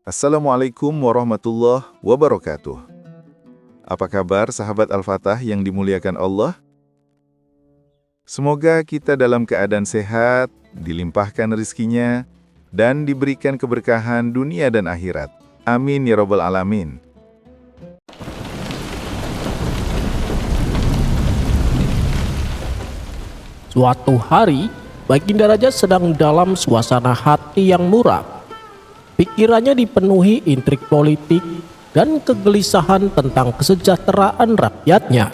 Assalamualaikum warahmatullahi wabarakatuh. Apa kabar sahabat Al-Fatah yang dimuliakan Allah? Semoga kita dalam keadaan sehat, dilimpahkan rezekinya, dan diberikan keberkahan dunia dan akhirat. Amin ya rabbal alamin. Suatu hari, Baginda Raja sedang dalam suasana hati yang muram. Pikirannya dipenuhi intrik politik dan kegelisahan tentang kesejahteraan rakyatnya.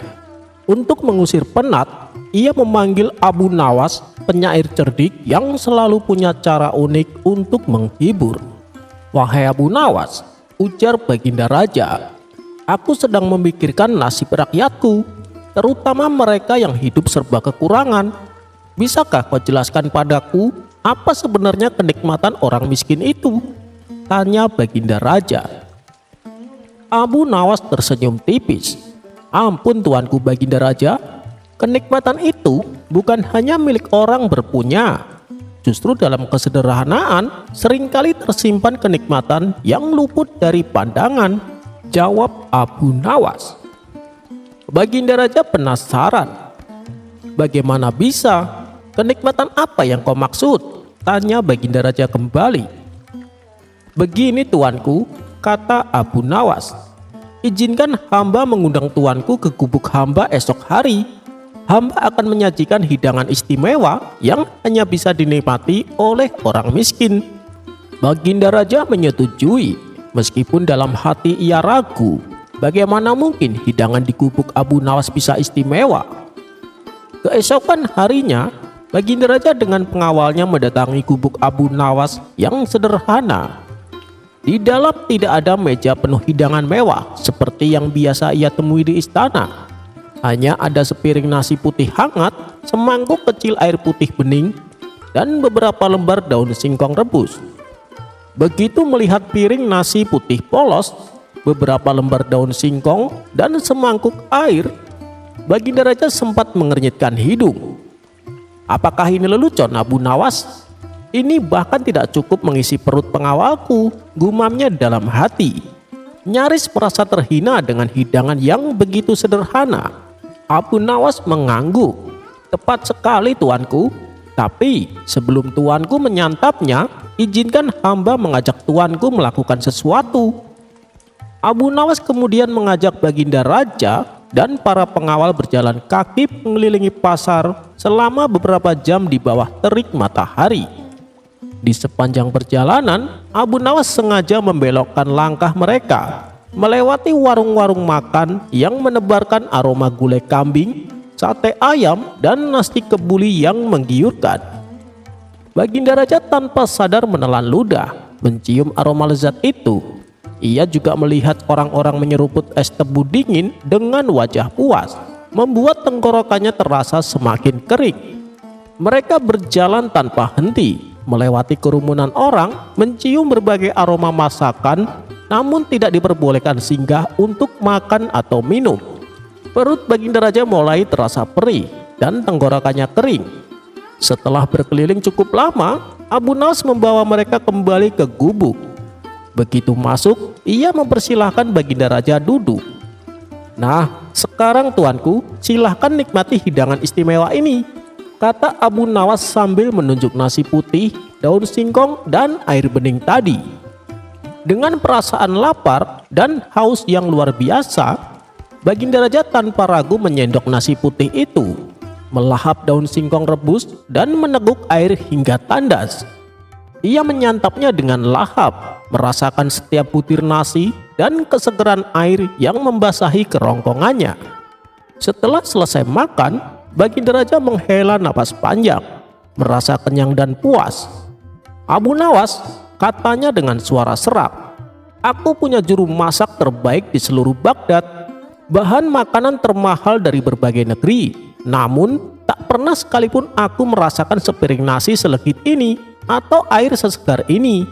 Untuk mengusir penat, ia memanggil Abu Nawas, penyair cerdik yang selalu punya cara unik untuk menghibur. "Wahai Abu Nawas," ujar Baginda Raja, "aku sedang memikirkan nasib rakyatku, terutama mereka yang hidup serba kekurangan. Bisakah kau jelaskan padaku apa sebenarnya kenikmatan orang miskin itu?" tanya Baginda Raja. Abu Nawas tersenyum tipis. "Ampun tuanku Baginda Raja, kenikmatan itu bukan hanya milik orang berpunya. Justru dalam kesederhanaan seringkali tersimpan kenikmatan yang luput dari pandangan," jawab Abu Nawas. Baginda Raja penasaran. "Bagaimana bisa? Kenikmatan apa yang kau maksud?" tanya Baginda Raja kembali. "Begini tuanku," kata Abu Nawas, "izinkan hamba mengundang tuanku ke gubuk hamba esok hari. Hamba akan menyajikan hidangan istimewa yang hanya bisa dinikmati oleh orang miskin." Baginda Raja menyetujui, meskipun dalam hati ia ragu, bagaimana mungkin hidangan di gubuk Abu Nawas bisa istimewa. Keesokan harinya, Baginda Raja dengan pengawalnya mendatangi gubuk Abu Nawas yang sederhana. Di dalam tidak ada meja penuh hidangan mewah seperti yang biasa ia temui di istana. Hanya ada sepiring nasi putih hangat, semangkuk kecil air putih bening, dan beberapa lembar daun singkong rebus. Begitu melihat piring nasi putih polos, beberapa lembar daun singkong, dan semangkuk air, Baginda Raja sempat mengernyitkan hidung. "Apakah ini lelucon Abu Nawas? Ini bahkan tidak cukup mengisi perut pengawalku," gumamnya dalam hati. Nyaris merasa terhina dengan hidangan yang begitu sederhana. Abu Nawas mengangguk. "Tepat sekali tuanku, tapi sebelum tuanku menyantapnya, izinkan hamba mengajak tuanku melakukan sesuatu." Abu Nawas kemudian mengajak Baginda Raja dan para pengawal berjalan kaki mengelilingi pasar selama beberapa jam di bawah terik matahari. Di sepanjang perjalanan, Abu Nawas sengaja membelokkan langkah mereka, melewati warung-warung makan yang menebarkan aroma gulai kambing, sate ayam, dan nasi kebuli yang menggiurkan. Baginda Raja tanpa sadar menelan ludah, mencium aroma lezat itu. Ia juga melihat orang-orang menyeruput es tebu dingin dengan wajah puas, membuat tenggorokannya terasa semakin kering. Mereka berjalan tanpa henti, melewati kerumunan orang, mencium berbagai aroma masakan, namun tidak diperbolehkan singgah untuk makan atau minum. Perut Baginda Raja mulai terasa perih dan tenggorokannya kering. Setelah berkeliling cukup lama, Abu Nawas membawa mereka kembali ke gubuk. Begitu masuk, ia mempersilahkan Baginda Raja duduk. "Nah, sekarang tuanku, silahkan nikmati hidangan istimewa ini," kata Abu Nawas sambil menunjuk nasi putih, daun singkong, dan air bening tadi. Dengan perasaan lapar dan haus yang luar biasa, Baginda Raja tanpa ragu menyendok nasi putih itu, melahap daun singkong rebus, dan meneguk air hingga tandas. Ia menyantapnya dengan lahap, merasakan setiap butir nasi dan kesegeran air yang membasahi kerongkongannya. Setelah selesai makan, Baginda Raja menghela napas panjang, merasa kenyang dan puas. "Abu Nawas," katanya dengan suara serak, "aku punya juru masak terbaik di seluruh Baghdad. Bahan makanan termahal dari berbagai negeri. Namun, tak pernah sekalipun aku merasakan sepiring nasi selegit ini atau air sesegar ini.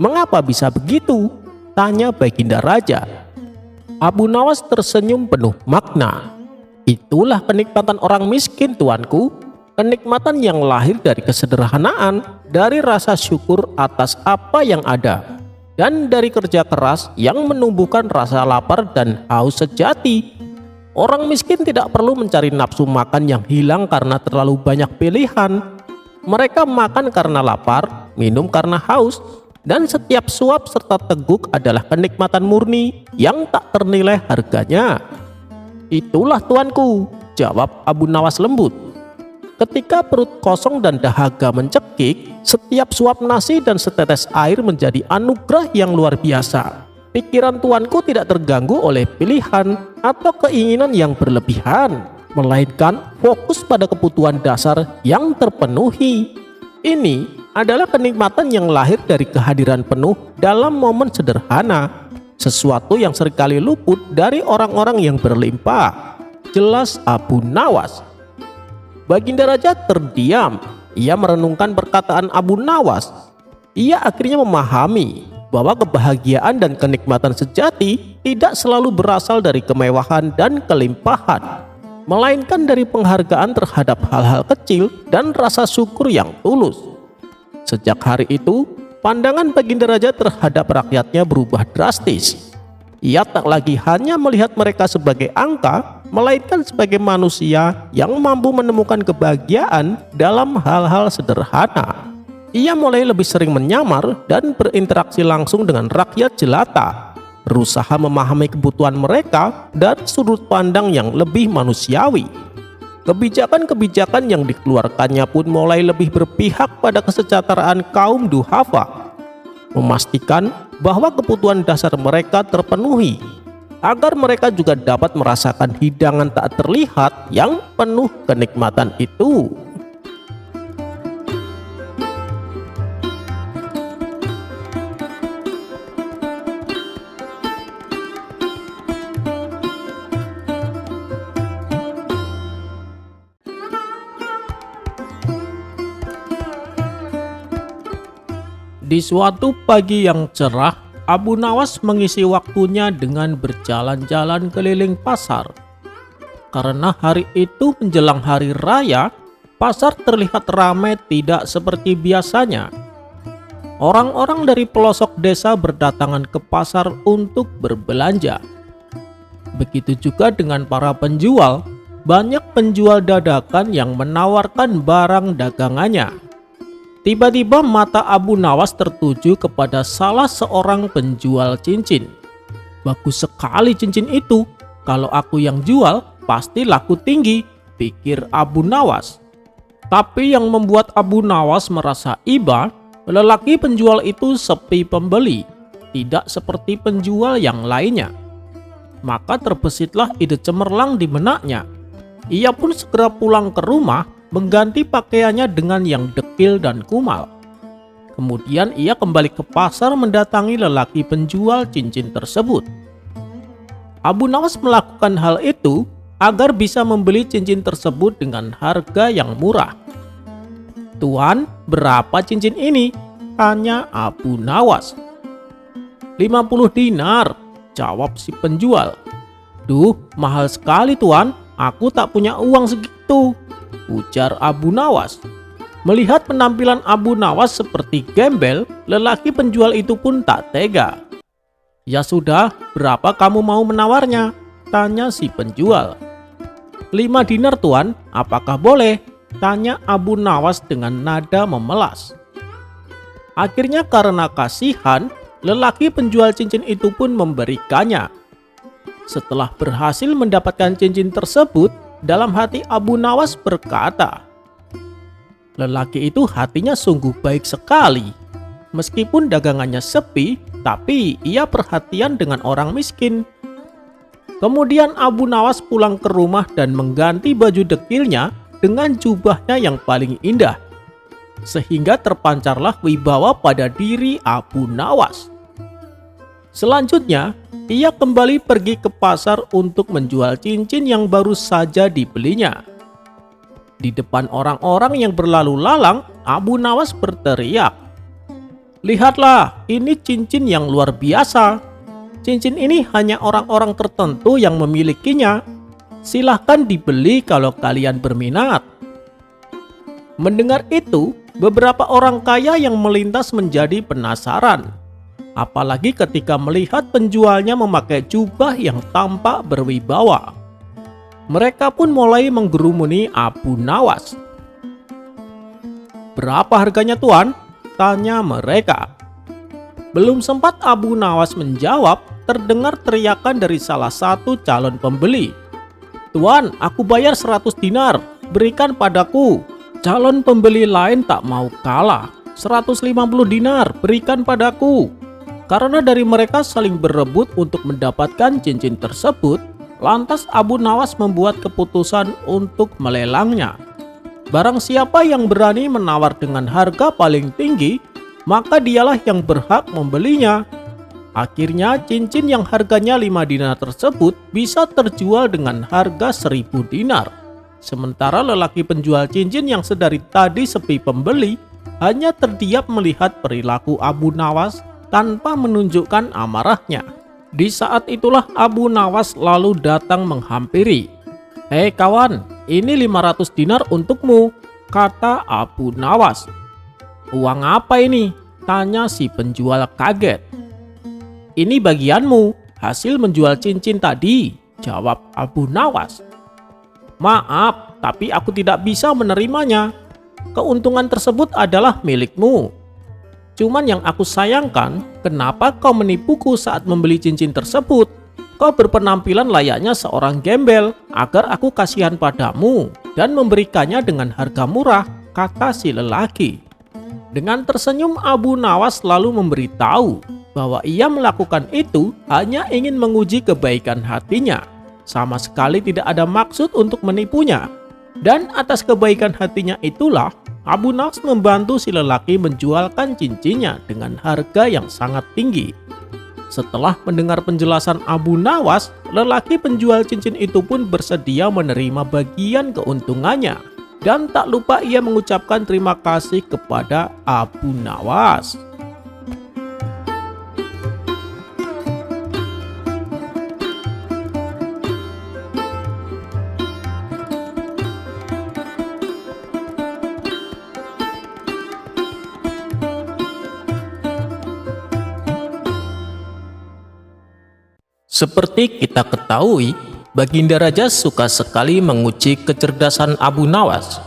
Mengapa bisa begitu?" tanya Baginda Raja. Abu Nawas tersenyum penuh makna. "Itulah kenikmatan orang miskin tuanku, kenikmatan yang lahir dari kesederhanaan, dari rasa syukur atas apa yang ada, dan dari kerja keras yang menumbuhkan rasa lapar dan haus sejati. Orang miskin tidak perlu mencari nafsu makan yang hilang karena terlalu banyak pilihan. Mereka makan karena lapar, minum karena haus, dan setiap suap serta teguk adalah kenikmatan murni yang tak ternilai harganya. Itulah tuanku, jawab Abu Nawas lembut. Ketika perut kosong dan dahaga mencekik, setiap suap nasi dan setetes air menjadi anugerah yang luar biasa. Pikiran tuanku tidak terganggu oleh pilihan atau keinginan yang berlebihan, melainkan fokus pada kebutuhan dasar yang terpenuhi. Ini adalah kenikmatan yang lahir dari kehadiran penuh dalam momen sederhana, sesuatu yang seringkali luput dari orang-orang yang berlimpah, jelas Abu Nawas. Baginda Raja terdiam. Ia merenungkan perkataan Abu Nawas. Ia akhirnya memahami bahwa kebahagiaan dan kenikmatan sejati tidak selalu berasal dari kemewahan dan kelimpahan, melainkan dari penghargaan terhadap hal-hal kecil dan rasa syukur yang tulus. Sejak hari itu, pandangan Baginda Raja terhadap rakyatnya berubah drastis. Ia tak lagi hanya melihat mereka sebagai angka, melainkan sebagai manusia yang mampu menemukan kebahagiaan dalam hal-hal sederhana. Ia mulai lebih sering menyamar dan berinteraksi langsung dengan rakyat jelata, berusaha memahami kebutuhan mereka dari sudut pandang yang lebih manusiawi. Kebijakan-kebijakan yang dikeluarkannya pun mulai lebih berpihak pada kesejahteraan kaum duhafa, memastikan bahwa kebutuhan dasar mereka terpenuhi, agar mereka juga dapat merasakan hidangan tak terlihat yang penuh kenikmatan itu. Di suatu pagi yang cerah, Abu Nawas mengisi waktunya dengan berjalan-jalan keliling pasar. Karena hari itu menjelang hari raya, pasar terlihat ramai tidak seperti biasanya. Orang-orang dari pelosok desa berdatangan ke pasar untuk berbelanja. Begitu juga dengan para penjual, banyak penjual dadakan yang menawarkan barang dagangannya. Tiba-tiba mata Abu Nawas tertuju kepada salah seorang penjual cincin. Bagus sekali cincin itu, kalau aku yang jual pasti laku tinggi, pikir Abu Nawas. Tapi yang membuat Abu Nawas merasa iba, lelaki penjual itu sepi pembeli, tidak seperti penjual yang lainnya. Maka terbesitlah ide cemerlang di benaknya. Ia pun segera pulang ke rumah, mengganti pakaiannya dengan yang dekil dan kumal. Kemudian ia kembali ke pasar mendatangi lelaki penjual cincin tersebut. Abu Nawas melakukan hal itu agar bisa membeli cincin tersebut dengan harga yang murah. "Tuan, berapa cincin ini?" tanya Abu Nawas. 50 dinar, jawab si penjual. "Duh, mahal sekali tuan, aku tak punya uang segitu," ujar Abu Nawas. Melihat penampilan Abu Nawas seperti gembel, lelaki penjual itu pun tak tega. "Ya sudah, berapa kamu mau menawarnya?" tanya si penjual. 5 dinar tuan, apakah boleh?" tanya Abu Nawas dengan nada memelas. Akhirnya karena kasihan, lelaki penjual cincin itu pun memberikannya. Setelah berhasil mendapatkan cincin tersebut, dalam hati Abu Nawas berkata, lelaki itu hatinya sungguh baik sekali. Meskipun dagangannya sepi, tapi ia perhatian dengan orang miskin. Kemudian Abu Nawas pulang ke rumah dan mengganti baju dekilnya dengan jubahnya yang paling indah, sehingga terpancarlah wibawa pada diri Abu Nawas. Selanjutnya, ia kembali pergi ke pasar untuk menjual cincin yang baru saja dibelinya. Di depan orang-orang yang berlalu lalang, Abu Nawas berteriak, "Lihatlah, ini cincin yang luar biasa. Cincin ini hanya orang-orang tertentu yang memilikinya. Silahkan dibeli kalau kalian berminat." Mendengar itu, beberapa orang kaya yang melintas menjadi penasaran. apalagi ketika melihat penjualnya memakai jubah yang tampak berwibawa. Mereka pun mulai menggerumuni Abu Nawas. "Berapa harganya, Tuan?" tanya mereka. Belum sempat Abu Nawas menjawab, terdengar teriakan dari salah satu calon pembeli. "Tuan, aku bayar 100 dinar, berikan padaku." Calon pembeli lain tak mau kalah. 150 dinar, berikan padaku. Karena dari mereka saling berebut untuk mendapatkan cincin tersebut, lantas Abu Nawas membuat keputusan untuk melelangnya. Barang siapa yang berani menawar dengan harga paling tinggi, maka dialah yang berhak membelinya. Akhirnya cincin yang harganya 5 dinar tersebut bisa terjual dengan harga 1000 dinar. Sementara lelaki penjual cincin yang sedari tadi sepi pembeli hanya terdiam melihat perilaku Abu Nawas tanpa menunjukkan amarahnya. Di saat itulah Abu Nawas lalu datang menghampiri. "Hei kawan, ini 500 dinar untukmu," kata Abu Nawas. "Uang apa ini?" tanya si penjual kaget. "Ini bagianmu, hasil menjual cincin tadi," jawab Abu Nawas. "Maaf, tapi aku tidak bisa menerimanya. Keuntungan tersebut adalah milikmu. Cuman yang aku sayangkan, kenapa kau menipuku saat membeli cincin tersebut? Kau berpenampilan layaknya seorang gembel agar aku kasihan padamu dan memberikannya dengan harga murah," kata si lelaki. Dengan tersenyum Abu Nawas lalu memberitahu bahwa ia melakukan itu hanya ingin menguji kebaikan hatinya. Sama sekali tidak ada maksud untuk menipunya. Dan atas kebaikan hatinya itulah Abu Nawas membantu si lelaki menjualkan cincinnya dengan harga yang sangat tinggi. Setelah mendengar penjelasan Abu Nawas, lelaki penjual cincin itu pun bersedia menerima bagian keuntungannya. Dan tak lupa ia mengucapkan terima kasih kepada Abu Nawas. Seperti kita ketahui, Baginda Raja suka sekali menguji kecerdasan Abu Nawas.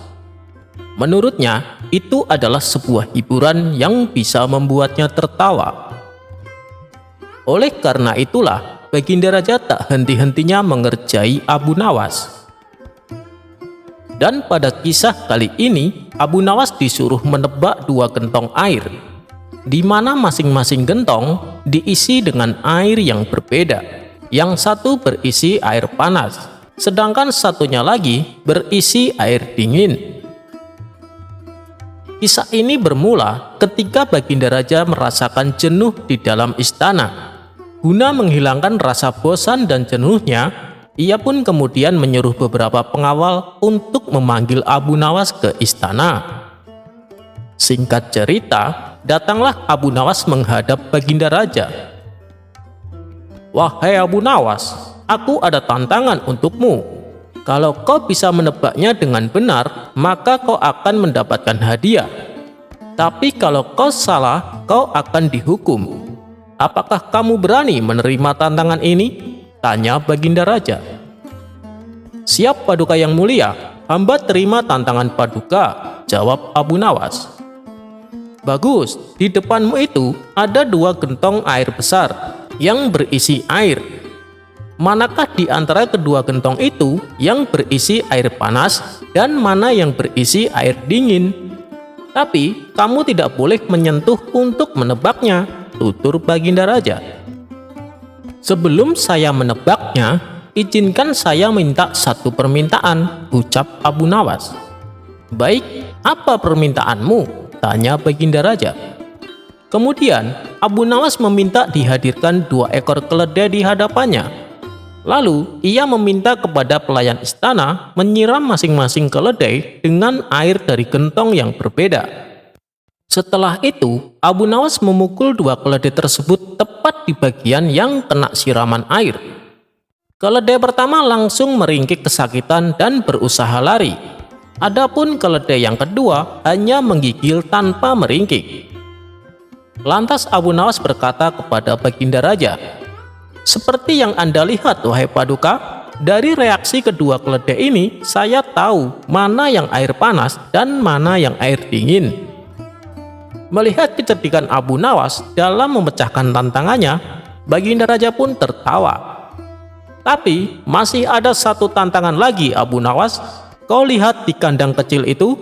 Menurutnya, itu adalah sebuah hiburan yang bisa membuatnya tertawa. Oleh karena itulah, Baginda Raja tak henti-hentinya mengerjai Abu Nawas. Dan pada kisah kali ini, Abu Nawas disuruh menebak 2 gentong air, di mana masing-masing gentong diisi dengan air yang berbeda. Yang satu berisi air panas, sedangkan satunya lagi berisi air dingin. Kisah ini bermula ketika Baginda Raja merasakan jenuh di dalam istana. Guna menghilangkan rasa bosan dan jenuhnya, ia pun kemudian menyuruh beberapa pengawal untuk memanggil Abu Nawas ke istana. Singkat cerita, datanglah Abu Nawas menghadap Baginda Raja. "Wahai Abu Nawas, aku ada tantangan untukmu. Kalau kau bisa menebaknya dengan benar, maka kau akan mendapatkan hadiah. Tapi kalau kau salah, kau akan dihukum. Apakah kamu berani menerima tantangan ini?" tanya Baginda Raja. "Siap Paduka yang mulia, hamba terima tantangan Paduka," jawab Abu Nawas. "Bagus, di depanmu itu ada 2 gentong air besar yang berisi air. Manakah di antara kedua gentong itu yang berisi air panas dan mana yang berisi air dingin? Tapi kamu tidak boleh menyentuh untuk menebaknya," tutur Baginda Raja. "Sebelum saya menebaknya, izinkan saya minta 1 permintaan," ucap Abu Nawas. "Baik, apa permintaanmu?" tanya Baginda Raja. Kemudian Abu Nawas meminta dihadirkan 2 ekor keledai di hadapannya. Lalu ia meminta kepada pelayan istana menyiram masing-masing keledai dengan air dari gentong yang berbeda. Setelah itu Abu Nawas memukul 2 keledai tersebut tepat di bagian yang kena siraman air. Keledai pertama langsung meringkik kesakitan dan berusaha lari. Adapun keledai yang kedua hanya menggigil tanpa meringkik. Lantas Abu Nawas berkata kepada Baginda Raja, "Seperti yang Anda lihat, wahai Paduka, dari reaksi kedua keledai ini, saya tahu mana yang air panas dan mana yang air dingin." Melihat kecerdikan Abu Nawas dalam memecahkan tantangannya, Baginda Raja pun tertawa. "Tapi masih ada satu tantangan lagi, Abu Nawas. Kau lihat di kandang kecil itu?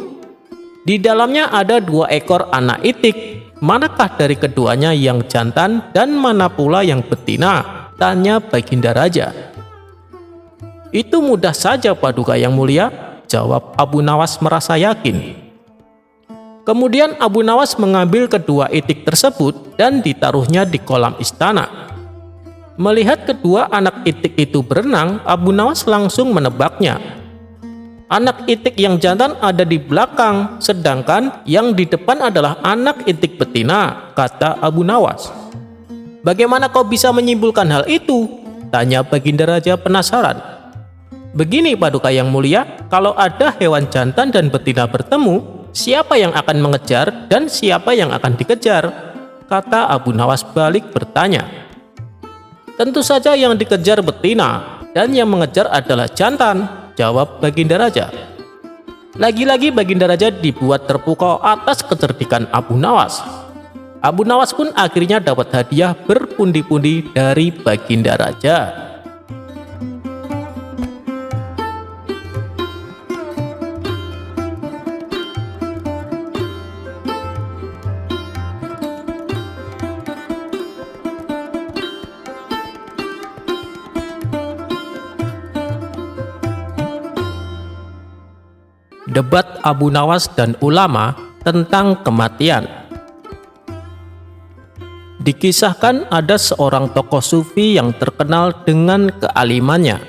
Di dalamnya ada 2 ekor anak itik. Manakah dari keduanya yang jantan dan mana pula yang betina?" tanya Baginda Raja. "Itu mudah saja, Paduka yang mulia," jawab Abu Nawas merasa yakin. Kemudian Abu Nawas mengambil kedua itik tersebut dan ditaruhnya di kolam istana. Melihat kedua anak itik itu berenang, Abu Nawas langsung menebaknya. Anak itik yang jantan ada di belakang, sedangkan yang di depan adalah anak itik betina, kata Abu Nawas. "Bagaimana kau bisa menyimpulkan hal itu?" tanya Baginda Raja penasaran. "Begini, Paduka yang mulia, kalau ada hewan jantan dan betina bertemu, siapa yang akan mengejar dan siapa yang akan dikejar?" kata Abu Nawas balik bertanya. "Tentu saja yang dikejar betina dan yang mengejar adalah jantan," jawab Baginda Raja. Lagi-lagi Baginda Raja dibuat terpukau atas kecerdikan Abu Nawas. Abu Nawas pun akhirnya dapat hadiah berpundi-pundi dari Baginda Raja. Debat Abu Nawas dan ulama tentang kematian. Dikisahkan ada seorang tokoh sufi yang terkenal dengan kealimannya.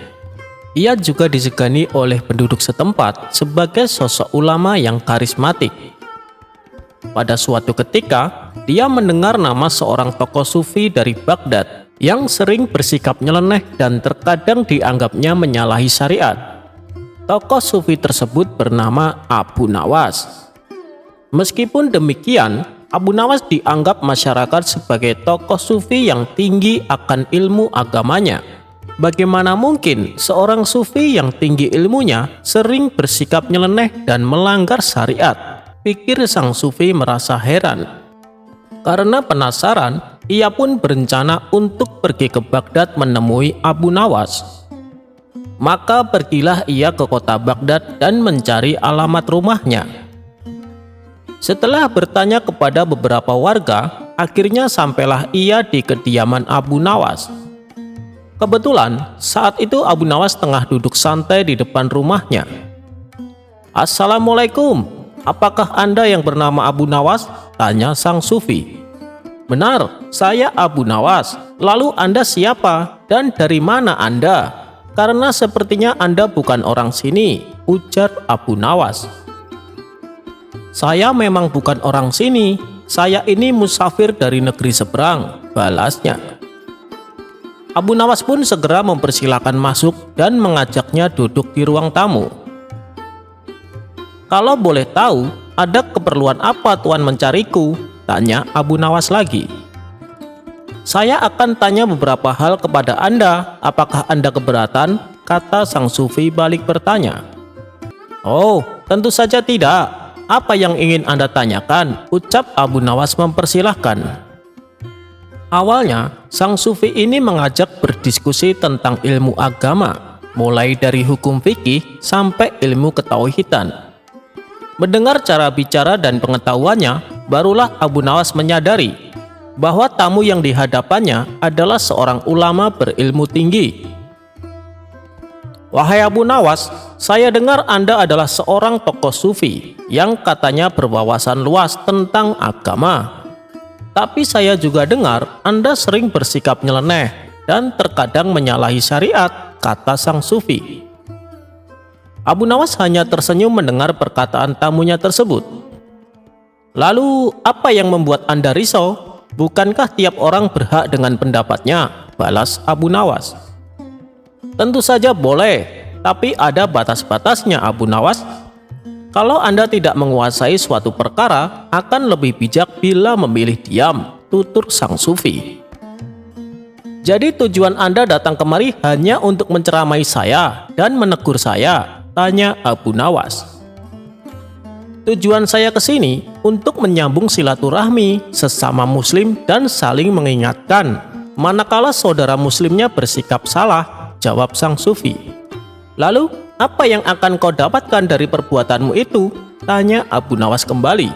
Ia juga disegani oleh penduduk setempat sebagai sosok ulama yang karismatik. Pada suatu ketika, dia mendengar nama seorang tokoh sufi dari Baghdad yang sering bersikap nyeleneh dan terkadang dianggapnya menyalahi syariat. Tokoh sufi tersebut bernama Abu Nawas. Meskipun demikian, Abu Nawas dianggap masyarakat sebagai tokoh sufi yang tinggi akan ilmu agamanya. Bagaimana mungkin seorang sufi yang tinggi ilmunya sering bersikap nyeleneh dan melanggar syariat? Pikir sang sufi merasa heran. Karena penasaran, ia pun berencana untuk pergi ke Baghdad menemui Abu Nawas. Maka pergilah ia ke kota Baghdad dan mencari alamat rumahnya. Setelah bertanya kepada beberapa warga, akhirnya sampailah ia di kediaman Abu Nawas. Kebetulan saat itu Abu Nawas tengah duduk santai di depan rumahnya. "Assalamualaikum, apakah Anda yang bernama Abu Nawas?" tanya sang sufi. "Benar, saya Abu Nawas. Lalu Anda siapa dan dari mana Anda? Karena sepertinya Anda bukan orang sini," ujar Abu Nawas. "Saya memang bukan orang sini. Saya ini musafir dari negeri seberang," balasnya. Abu Nawas pun segera mempersilahkan masuk dan mengajaknya duduk di ruang tamu. "Kalau boleh tahu, ada keperluan apa Tuan mencariku?" tanya Abu Nawas lagi. "Saya akan tanya beberapa hal kepada Anda. Apakah Anda keberatan?" kata sang sufi balik bertanya. "Oh, tentu saja tidak. Apa yang ingin Anda tanyakan?" ucap Abu Nawas mempersilahkan. Awalnya, sang sufi ini mengajak berdiskusi tentang ilmu agama, mulai dari hukum fikih sampai ilmu ketauhidan. Mendengar cara bicara dan pengetahuannya, barulah Abu Nawas menyadari bahwa tamu yang dihadapannya adalah seorang ulama berilmu tinggi. "Wahai Abu Nawas, saya dengar Anda adalah seorang tokoh sufi yang katanya berwawasan luas tentang agama. Tapi saya juga dengar Anda sering bersikap nyeleneh dan terkadang menyalahi syariat," kata sang sufi. Abu Nawas hanya tersenyum mendengar perkataan tamunya tersebut. "Lalu apa yang membuat Anda risau? Bukankah tiap orang berhak dengan pendapatnya?" balas Abu Nawas. "Tentu saja boleh, tapi ada batas-batasnya, Abu Nawas. Kalau Anda tidak menguasai suatu perkara, akan lebih bijak bila memilih diam, tutur sang sufi. Jadi tujuan Anda datang kemari hanya untuk menceramai saya dan menegur saya, tanya Abu Nawas. Tujuan saya ke sini untuk menyambung silaturahmi sesama muslim dan saling mengingatkan manakala saudara muslimnya bersikap salah, jawab sang sufi. Lalu, apa yang akan kau dapatkan dari perbuatanmu itu? Tanya Abu Nawas kembali.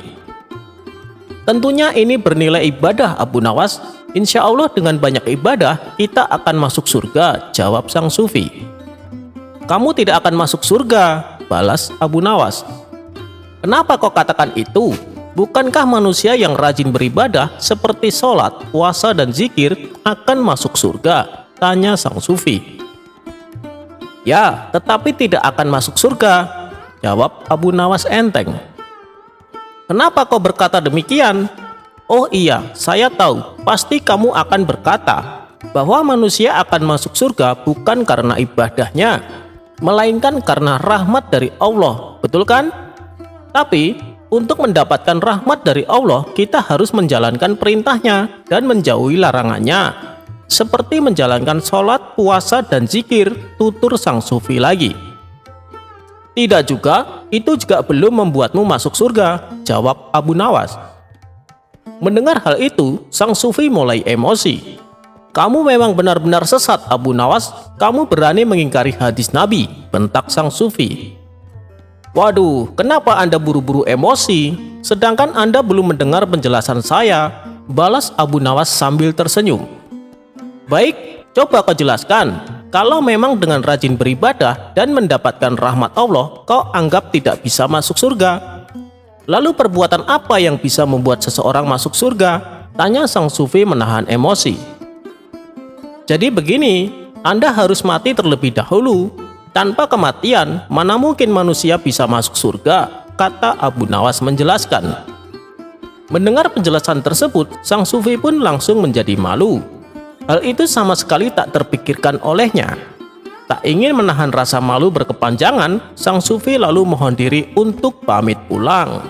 Tentunya ini bernilai ibadah Abu Nawas. Insya Allah dengan banyak ibadah kita akan masuk surga, jawab sang sufi. Kamu tidak akan masuk surga, balas Abu Nawas. Kenapa kau katakan itu? Bukankah manusia yang rajin beribadah seperti sholat, puasa, dan zikir akan masuk surga? Tanya sang sufi. Ya, tetapi tidak akan masuk surga, jawab Abu Nawas enteng. Kenapa kau berkata demikian? Oh iya, saya tahu, pasti kamu akan berkata bahwa manusia akan masuk surga bukan karena ibadahnya, melainkan karena rahmat dari Allah, betul kan? Tapi, untuk mendapatkan rahmat dari Allah, kita harus menjalankan perintahnya dan menjauhi larangannya, seperti menjalankan sholat, puasa, dan zikir, tutur sang sufi lagi. Tidak juga, itu juga belum membuatmu masuk surga, jawab Abu Nawas. Mendengar hal itu, sang sufi mulai emosi. Kamu memang benar-benar sesat, Abu Nawas. Kamu berani mengingkari hadis Nabi, bentak sang sufi. Waduh, kenapa Anda buru-buru emosi? Sedangkan Anda belum mendengar penjelasan saya, balas Abu Nawas sambil tersenyum. Baik, coba kau jelaskan. Kalau memang dengan rajin beribadah dan mendapatkan rahmat Allah, kau anggap tidak bisa masuk surga. Lalu perbuatan apa yang bisa membuat seseorang masuk surga? Tanya sang sufi menahan emosi. Jadi begini, Anda harus mati terlebih dahulu. Tanpa kematian, mana mungkin manusia bisa masuk surga, kata Abu Nawas menjelaskan. Mendengar penjelasan tersebut, sang sufi pun langsung menjadi malu. Hal itu sama sekali tak terpikirkan olehnya. Tak ingin menahan rasa malu berkepanjangan, sang sufi lalu mohon diri untuk pamit pulang.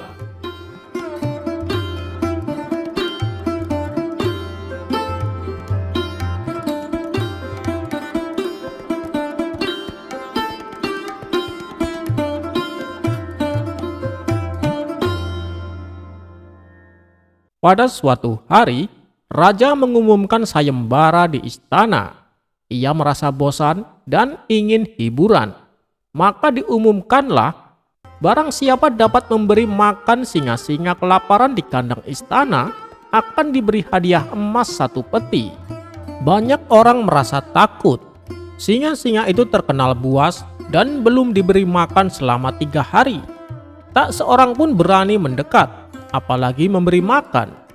Pada suatu hari, raja mengumumkan sayembara di istana. Ia merasa bosan dan ingin hiburan. Maka diumumkanlah, barang siapa dapat memberi makan singa-singa kelaparan di kandang istana, akan diberi hadiah emas 1 peti. Banyak orang merasa takut. Singa-singa itu terkenal buas dan belum diberi makan selama 3 hari. Tak seorang pun berani mendekat, apalagi memberi makan.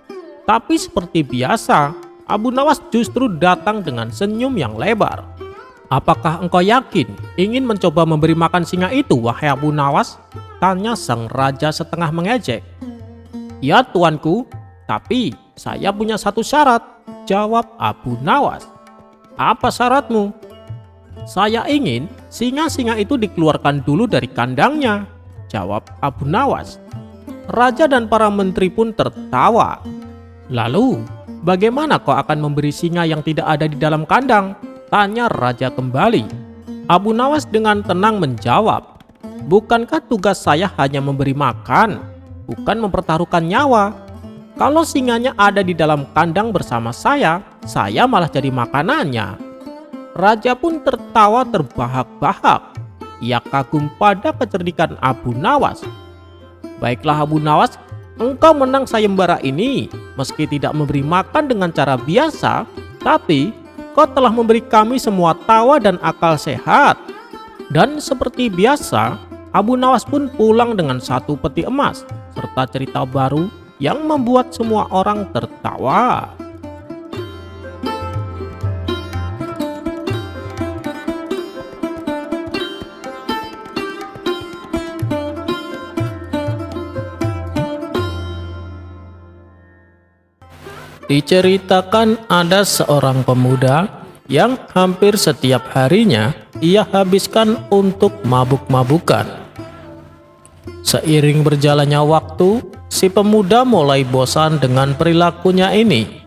Tapi seperti biasa, Abu Nawas justru datang dengan senyum yang lebar. Apakah engkau yakin ingin mencoba memberi makan singa itu, wahai Abu Nawas? Tanya sang raja setengah mengejek. Ya tuanku, tapi saya punya satu syarat, jawab Abu Nawas. Apa syaratmu? Saya ingin singa-singa itu dikeluarkan dulu dari kandangnya, jawab Abu Nawas. Raja dan para menteri pun tertawa. Lalu, bagaimana kau akan memberi singa yang tidak ada di dalam kandang? Tanya raja kembali. Abu Nawas dengan tenang menjawab, bukankah tugas saya hanya memberi makan, bukan mempertaruhkan nyawa? Kalau singanya ada di dalam kandang bersama saya malah jadi makanannya. Raja pun tertawa terbahak-bahak. Ia kagum pada kecerdikan Abu Nawas. Baiklah Abu Nawas, engkau menang sayembara ini. Meski tidak memberi makan dengan cara biasa, tapi kau telah memberi kami semua tawa dan akal sehat. Dan seperti biasa, Abu Nawas pun pulang dengan 1 peti emas, serta cerita baru yang membuat semua orang tertawa. Diceritakan ada seorang pemuda yang hampir setiap harinya ia habiskan untuk mabuk-mabukan. Seiring berjalannya waktu, si pemuda mulai bosan dengan perilakunya ini.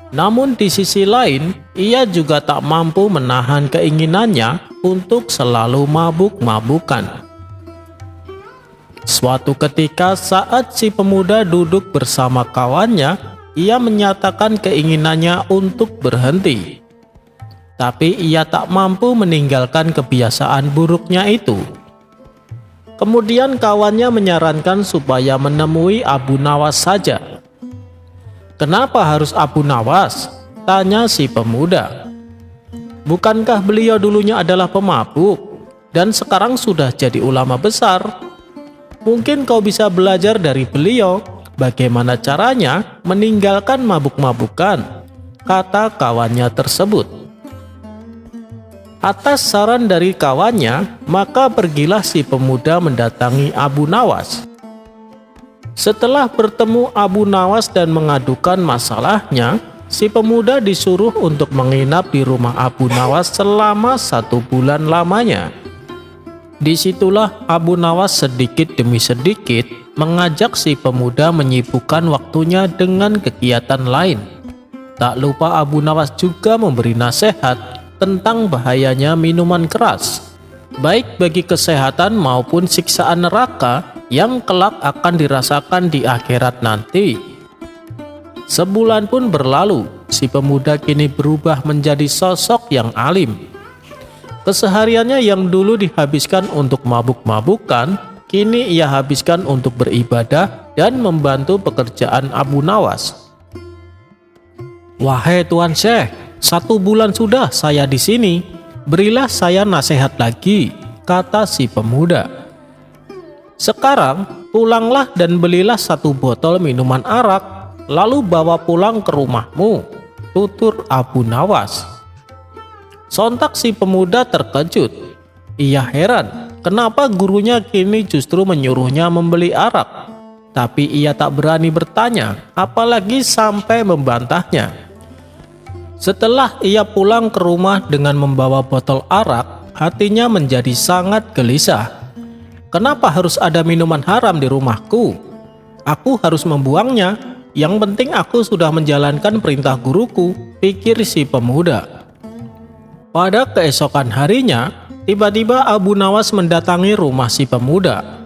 Namun di sisi lain, ia juga tak mampu menahan keinginannya untuk selalu mabuk-mabukan. Suatu ketika saat si pemuda duduk bersama kawannya, ia menyatakan keinginannya untuk berhenti. Tapi ia tak mampu meninggalkan kebiasaan buruknya itu. Kemudian kawannya menyarankan supaya menemui Abu Nawas saja. "Kenapa harus Abu Nawas?" tanya si pemuda. "Bukankah beliau dulunya adalah pemabuk dan sekarang sudah jadi ulama besar? Mungkin kau bisa belajar dari beliau bagaimana caranya meninggalkan mabuk-mabukan," kata kawannya tersebut. Atas saran dari kawannya, maka pergilah si pemuda mendatangi Abu Nawas. Setelah bertemu Abu Nawas dan mengadukan masalahnya, si pemuda disuruh untuk menginap di rumah Abu Nawas selama 1 bulan lamanya. Disitulah Abu Nawas sedikit demi sedikit mengajak si pemuda menyibukkan waktunya dengan kegiatan lain. Tak lupa Abu Nawas juga memberi nasihat tentang bahayanya minuman keras, baik bagi kesehatan maupun siksaan neraka yang kelak akan dirasakan di akhirat nanti. Sebulan pun berlalu, si pemuda kini berubah menjadi sosok yang alim. Kesehariannya yang dulu dihabiskan untuk mabuk-mabukan, kini ia habiskan untuk beribadah dan membantu pekerjaan Abu Nawas. "Wahai Tuan Syekh, 1 bulan sudah saya di sini. Berilah saya nasihat lagi," kata si pemuda. "Sekarang pulanglah dan belilah 1 botol minuman arak, lalu bawa pulang ke rumahmu," tutur Abu Nawas. Sontak si pemuda terkejut. Ia heran kenapa gurunya kini justru menyuruhnya membeli arak. Tapi ia tak berani bertanya, apalagi sampai membantahnya. Setelah ia pulang ke rumah dengan membawa botol arak, hatinya menjadi sangat gelisah. "Kenapa harus ada minuman haram di rumahku? Aku harus membuangnya. Yang penting aku sudah menjalankan perintah guruku," pikir si pemuda. Pada keesokan harinya, tiba-tiba Abu Nawas mendatangi rumah si pemuda.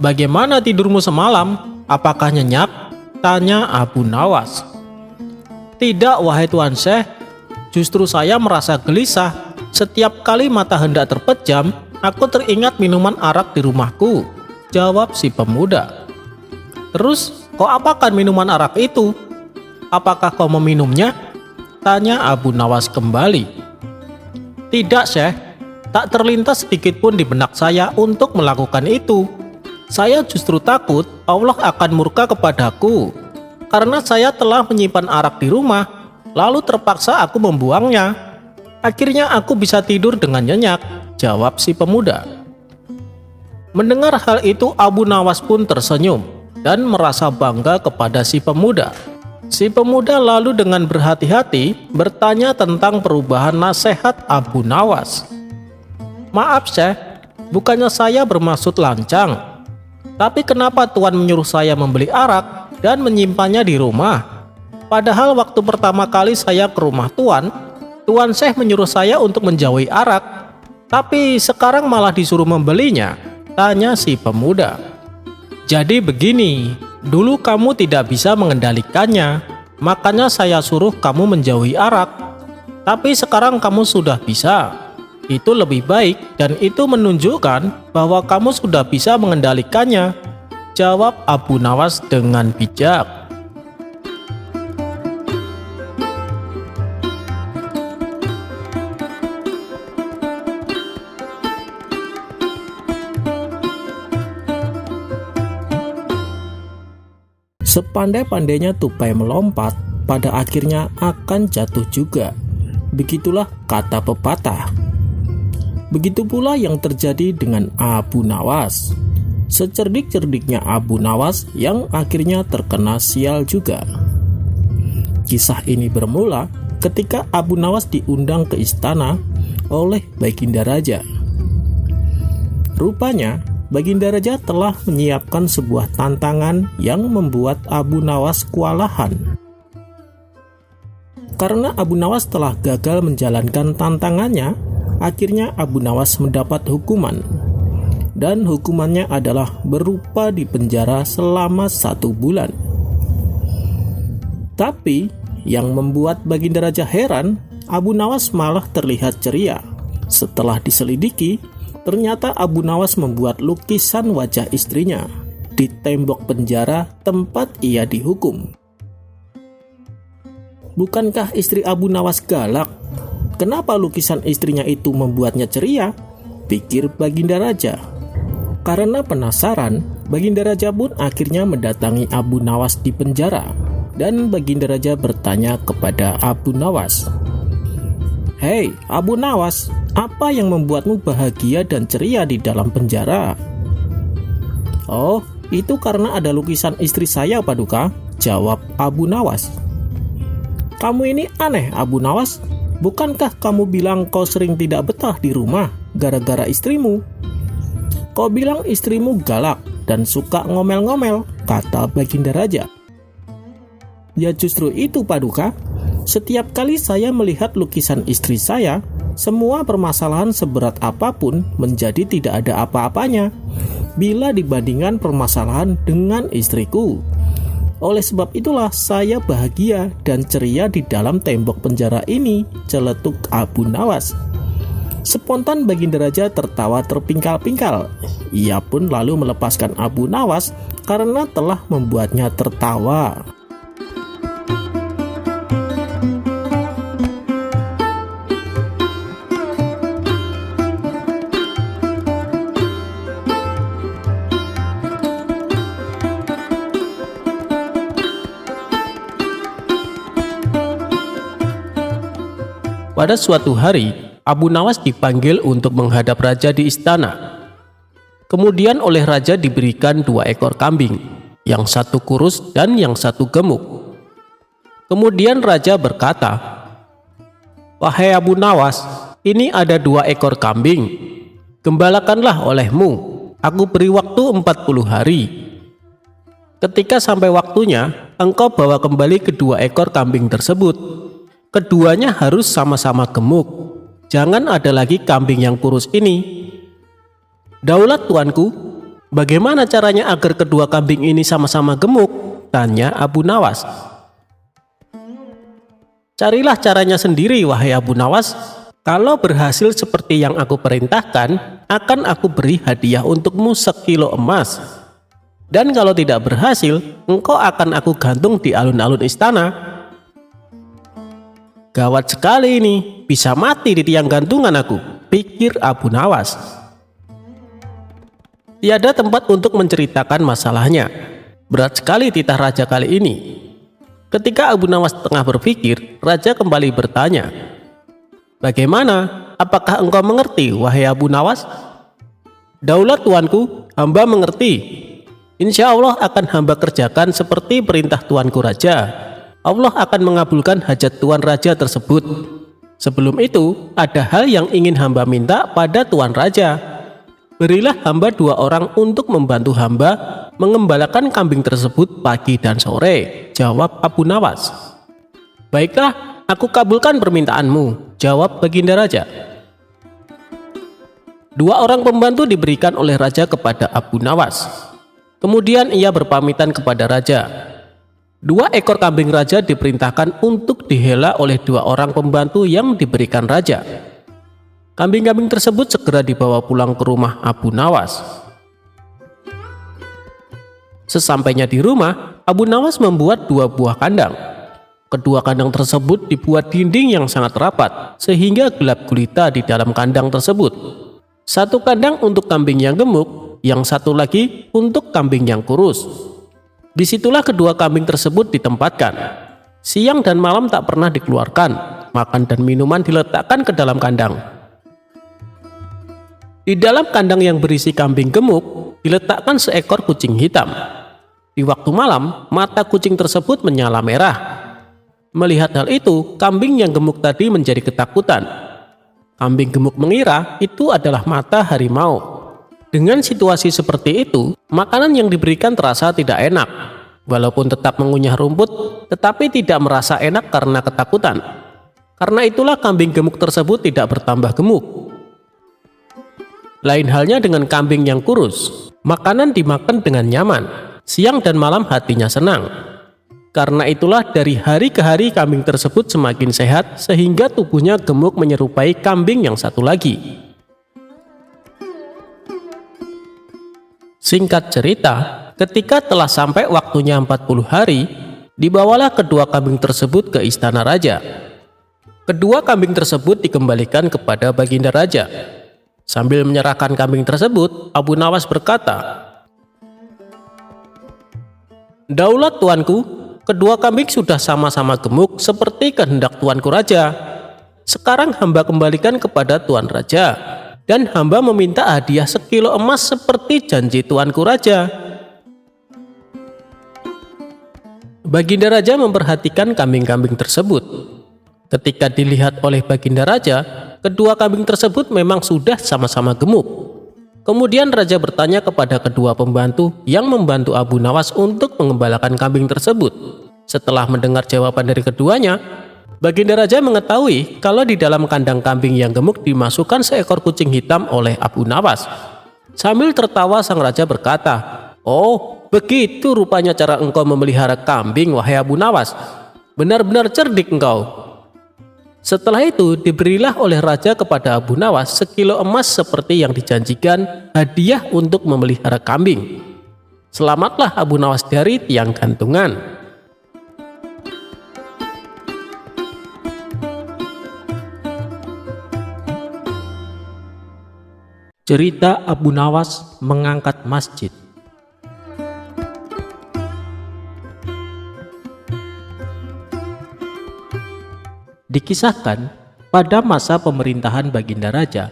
"Bagaimana tidurmu semalam? Apakah nyenyak?" tanya Abu Nawas. "Tidak, wahai Tuan Syekh, justru saya merasa gelisah. Setiap kali mata hendak terpejam, aku teringat minuman arak di rumahku," jawab si pemuda. "Terus, kau apakan minuman arak itu? Apakah kau meminumnya?" tanya Abu Nawas kembali. "Tidak, Syekh, tak terlintas sedikit pun di benak saya untuk melakukan itu. Saya justru takut Allah akan murka kepadaku, karena saya telah menyimpan arak di rumah, lalu terpaksa aku membuangnya. Akhirnya aku bisa tidur dengan nyenyak," jawab si pemuda. Mendengar hal itu, Abu Nawas pun tersenyum dan merasa bangga kepada si pemuda. Si pemuda lalu dengan berhati-hati bertanya tentang perubahan nasihat Abu Nawas. "Maaf Syekh, bukannya saya bermaksud lancang. Tapi kenapa Tuan menyuruh saya membeli arak dan menyimpannya di rumah? Padahal waktu pertama kali saya ke rumah Tuan Syekh menyuruh saya untuk menjauhi arak. Tapi sekarang malah disuruh membelinya," tanya si pemuda. "Jadi begini, dulu kamu tidak bisa mengendalikannya, makanya saya suruh kamu menjauhi arak. Tapi sekarang kamu sudah bisa. Itu lebih baik dan itu menunjukkan bahwa kamu sudah bisa mengendalikannya," jawab Abu Nawas dengan bijak. Sepandai-pandainya tupai melompat, pada akhirnya akan jatuh juga. Begitulah kata pepatah. Begitu pula yang terjadi dengan Abu Nawas. Secerdik-cerdiknya Abu Nawas yang akhirnya terkena sial juga. Kisah ini bermula ketika Abu Nawas diundang ke istana oleh Baginda Raja. Rupanya Baginda Raja telah menyiapkan sebuah tantangan yang membuat Abu Nawas kewalahan. Karena Abu Nawas telah gagal menjalankan tantangannya, akhirnya Abu Nawas mendapat hukuman. Dan hukumannya adalah berupa dipenjara selama 1 bulan. Tapi, yang membuat Baginda Raja heran, Abu Nawas malah terlihat ceria. Setelah diselidiki, ternyata Abu Nawas membuat lukisan wajah istrinya di tembok penjara tempat ia dihukum. Bukankah istri Abu Nawas galak? Kenapa lukisan istrinya itu membuatnya ceria? Pikir Baginda Raja. Karena penasaran, Baginda Raja pun akhirnya mendatangi Abu Nawas di penjara. Dan Baginda Raja bertanya kepada Abu Nawas, "Hei Abu Nawas, apa yang membuatmu bahagia dan ceria di dalam penjara?" "Oh, itu karena ada lukisan istri saya, Paduka," jawab Abu Nawas. "Kamu ini aneh, Abu Nawas. Bukankah kamu bilang kau sering tidak betah di rumah gara-gara istrimu? Kau bilang istrimu galak dan suka ngomel-ngomel," kata Baginda Raja. "Ya justru itu, Paduka. Setiap kali saya melihat lukisan istri saya, semua permasalahan seberat apapun menjadi tidak ada apa-apanya bila dibandingkan permasalahan dengan istriku. Oleh sebab itulah saya bahagia dan ceria di dalam tembok penjara ini," celetuk Abu Nawas. Spontan Baginda Raja tertawa terpingkal-pingkal. Ia pun lalu melepaskan Abu Nawas karena telah membuatnya tertawa. Pada suatu hari, Abu Nawas dipanggil untuk menghadap raja di istana. Kemudian oleh raja diberikan 2 ekor kambing, yang satu kurus dan yang satu gemuk. Kemudian raja berkata, "Wahai Abu Nawas, ini ada 2 ekor kambing. Gembalakanlah olehmu. Aku beri waktu 40 hari. Ketika sampai waktunya, engkau bawa kembali kedua ekor kambing tersebut. Keduanya harus sama-sama gemuk. Jangan ada lagi kambing yang kurus ini." "Daulat tuanku, bagaimana caranya agar kedua kambing ini sama-sama gemuk?" tanya Abu Nawas. "Carilah caranya sendiri, wahai Abu Nawas. Kalau berhasil seperti yang aku perintahkan, akan aku beri hadiah untukmu 1 kilo emas. Dan kalau tidak berhasil, engkau akan aku gantung di alun-alun istana." "Gawat sekali ini, bisa mati di tiang gantungan aku," pikir Abu Nawas. Tiada tempat untuk menceritakan masalahnya. Berat sekali titah raja kali ini. Ketika Abu Nawas tengah berpikir, raja kembali bertanya, "Bagaimana? Apakah engkau mengerti, wahai Abu Nawas?" "Daulat tuanku, hamba mengerti. Insya Allah akan hamba kerjakan seperti perintah tuanku raja. Allah akan mengabulkan hajat tuan raja tersebut. Sebelum itu, ada hal yang ingin hamba minta pada tuan raja. Berilah hamba 2 orang untuk membantu hamba mengembalakan kambing tersebut pagi dan sore," jawab Abu Nawas. "Baiklah, aku kabulkan permintaanmu," jawab Baginda Raja. 2 orang pembantu diberikan oleh raja kepada Abu Nawas. Kemudian ia berpamitan kepada raja. 2 ekor kambing raja diperintahkan untuk dihela oleh 2 orang pembantu yang diberikan raja. Kambing-kambing tersebut segera dibawa pulang ke rumah Abu Nawas. Sesampainya di rumah, Abu Nawas membuat 2 buah kandang. Kedua kandang tersebut dibuat dinding yang sangat rapat, sehingga gelap gulita di dalam kandang tersebut. 1 kandang untuk kambing yang gemuk, yang satu lagi untuk kambing yang kurus. Disitulah kedua kambing tersebut ditempatkan. Siang dan malam tak pernah dikeluarkan. Makan dan minuman diletakkan ke dalam kandang. Di dalam kandang yang berisi kambing gemuk, diletakkan seekor kucing hitam. Di waktu malam, mata kucing tersebut menyala merah. Melihat hal itu, kambing yang gemuk tadi menjadi ketakutan. Kambing gemuk mengira itu adalah mata harimau. Dengan situasi seperti itu, makanan yang diberikan terasa tidak enak. Walaupun tetap mengunyah rumput, tetapi tidak merasa enak karena ketakutan. Karena itulah kambing gemuk tersebut tidak bertambah gemuk. Lain halnya dengan kambing yang kurus, makanan dimakan dengan nyaman, siang dan malam hatinya senang. Karena itulah dari hari ke hari kambing tersebut semakin sehat sehingga tubuhnya gemuk menyerupai kambing yang satu lagi. Singkat cerita, ketika telah sampai waktunya 40 hari, dibawalah kedua kambing tersebut ke istana raja. Kedua kambing tersebut dikembalikan kepada Baginda Raja. Sambil menyerahkan kambing tersebut, Abu Nawas berkata, "Daulat tuanku, kedua kambing sudah sama-sama gemuk seperti kehendak tuanku raja. Sekarang hamba kembalikan kepada tuan raja, dan hamba meminta hadiah 1 kilo emas seperti janji tuanku raja." Baginda Raja memperhatikan kambing-kambing tersebut. Ketika dilihat oleh Baginda Raja, kedua kambing tersebut memang sudah sama-sama gemuk. Kemudian Raja bertanya kepada kedua pembantu yang membantu Abu Nawas untuk mengembalakan kambing tersebut. Setelah mendengar jawaban dari keduanya, Baginda Raja mengetahui kalau di dalam kandang kambing yang gemuk dimasukkan seekor kucing hitam oleh Abu Nawas. Sambil tertawa sang raja berkata, "Oh, begitu rupanya cara engkau memelihara kambing, wahai Abu Nawas. Benar-benar cerdik engkau." Setelah itu diberilah oleh raja kepada Abu Nawas 1 kilo emas seperti yang dijanjikan hadiah untuk memelihara kambing. Selamatlah Abu Nawas dari tiang gantungan. Cerita Abu Nawas mengangkat masjid. Dikisahkan, pada masa pemerintahan Baginda Raja,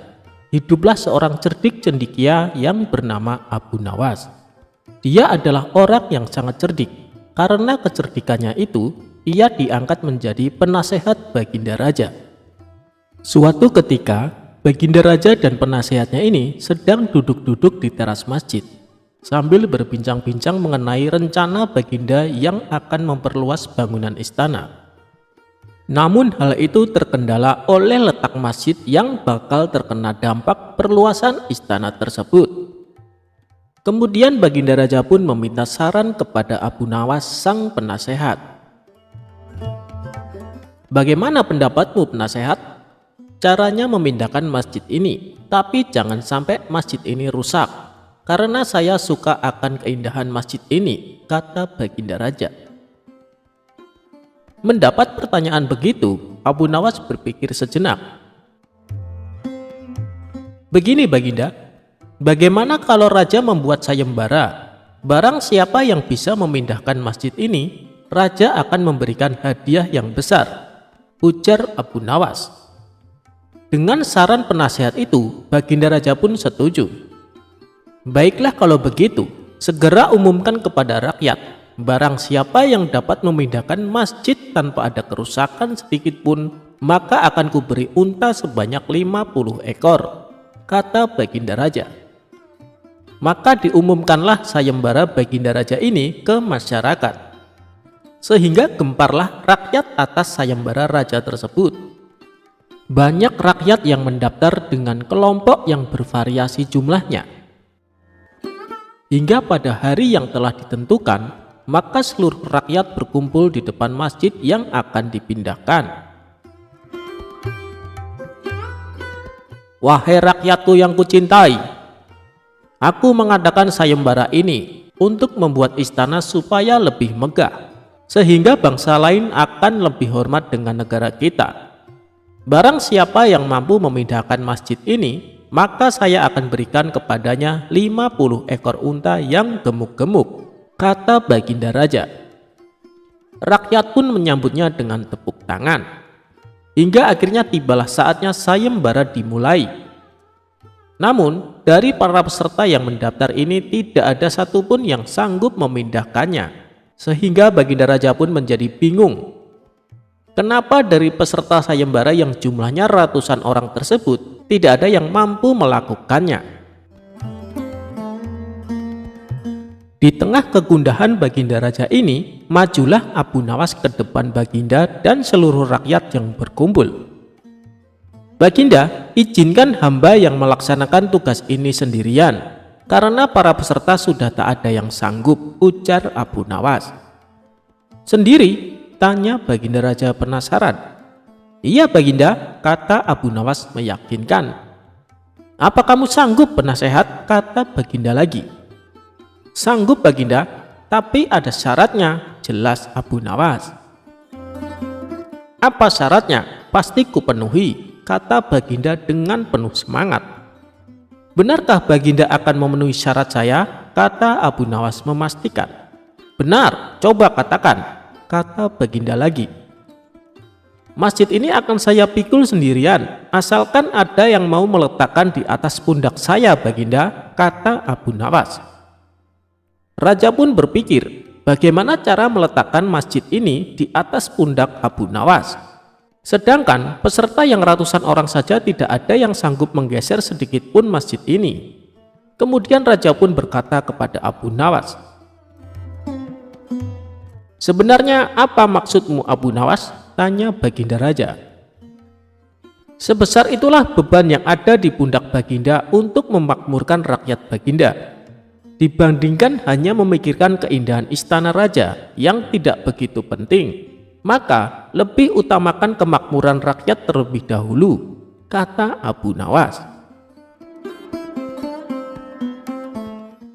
hiduplah seorang cerdik cendekia yang bernama Abu Nawas. Dia adalah orang yang sangat cerdik. Karena kecerdikannya itu, ia diangkat menjadi penasehat Baginda Raja. Suatu ketika, Baginda Raja dan penasehatnya ini sedang duduk-duduk di teras masjid sambil berbincang-bincang mengenai rencana Baginda yang akan memperluas bangunan istana. Namun hal itu terkendala oleh letak masjid yang bakal terkena dampak perluasan istana tersebut. Kemudian Baginda Raja pun meminta saran kepada Abu Nawas sang penasehat. "Bagaimana pendapatmu, penasehat? Caranya memindahkan masjid ini, tapi jangan sampai masjid ini rusak, karena saya suka akan keindahan masjid ini," kata Baginda Raja. Mendapat pertanyaan begitu, Abu Nawas berpikir sejenak. "Begini Baginda, bagaimana kalau Raja membuat sayembara? Barang siapa yang bisa memindahkan masjid ini, Raja akan memberikan hadiah yang besar," ujar Abu Nawas. Dengan saran penasehat itu, Baginda Raja pun setuju. "Baiklah kalau begitu, segera umumkan kepada rakyat, barang siapa yang dapat memindahkan masjid tanpa ada kerusakan sedikit pun, maka akan kuberi unta sebanyak 50 ekor, kata Baginda Raja. Maka diumumkanlah sayembara Baginda Raja ini ke masyarakat, sehingga gemparlah rakyat atas sayembara raja tersebut. Banyak rakyat yang mendaftar dengan kelompok yang bervariasi jumlahnya. Hingga pada hari yang telah ditentukan, maka seluruh rakyat berkumpul di depan masjid yang akan dipindahkan. Wahai rakyatku yang kucintai, aku mengadakan sayembara ini untuk membuat istana supaya lebih megah, sehingga bangsa lain akan lebih hormat dengan negara kita. Barang siapa yang mampu memindahkan masjid ini, maka saya akan berikan kepadanya 50 ekor unta yang gemuk-gemuk, kata Baginda Raja. Rakyat pun menyambutnya dengan tepuk tangan. Hingga akhirnya tibalah saatnya sayembara dimulai. Namun, dari para peserta yang mendaftar ini tidak ada satupun yang sanggup memindahkannya, sehingga Baginda Raja pun menjadi bingung. Kenapa dari peserta sayembara yang jumlahnya ratusan orang tersebut tidak ada yang mampu melakukannya? Di tengah kegundahan Baginda Raja ini, majulah Abu Nawas ke depan Baginda dan seluruh rakyat yang berkumpul. "Baginda, izinkan hamba yang melaksanakan tugas ini sendirian, karena para peserta sudah tak ada yang sanggup," ujar Abu Nawas. "Sendiri?" tanya Baginda Raja penasaran. "Iya Baginda," kata Abu Nawas meyakinkan. "Apa kamu sanggup penasehat?" kata Baginda lagi. "Sanggup Baginda, tapi ada syaratnya," jelas Abu Nawas. "Apa syaratnya? Pasti kupenuhi," kata Baginda dengan penuh semangat. "Benarkah Baginda akan memenuhi syarat saya?" kata Abu Nawas memastikan. "Benar, coba katakan," kata Baginda lagi. "Masjid ini akan saya pikul sendirian, asalkan ada yang mau meletakkan di atas pundak saya Baginda," kata Abu Nawas. Raja pun berpikir, bagaimana cara meletakkan masjid ini di atas pundak Abu Nawas. Sedangkan peserta yang ratusan orang saja tidak ada yang sanggup menggeser sedikit pun masjid ini. Kemudian raja pun berkata kepada Abu Nawas, "Sebenarnya apa maksudmu Abu Nawas?" tanya Baginda Raja. "Sebesar itulah beban yang ada di pundak Baginda untuk memakmurkan rakyat Baginda, dibandingkan hanya memikirkan keindahan istana raja yang tidak begitu penting, maka lebih utamakan kemakmuran rakyat terlebih dahulu," kata Abu Nawas.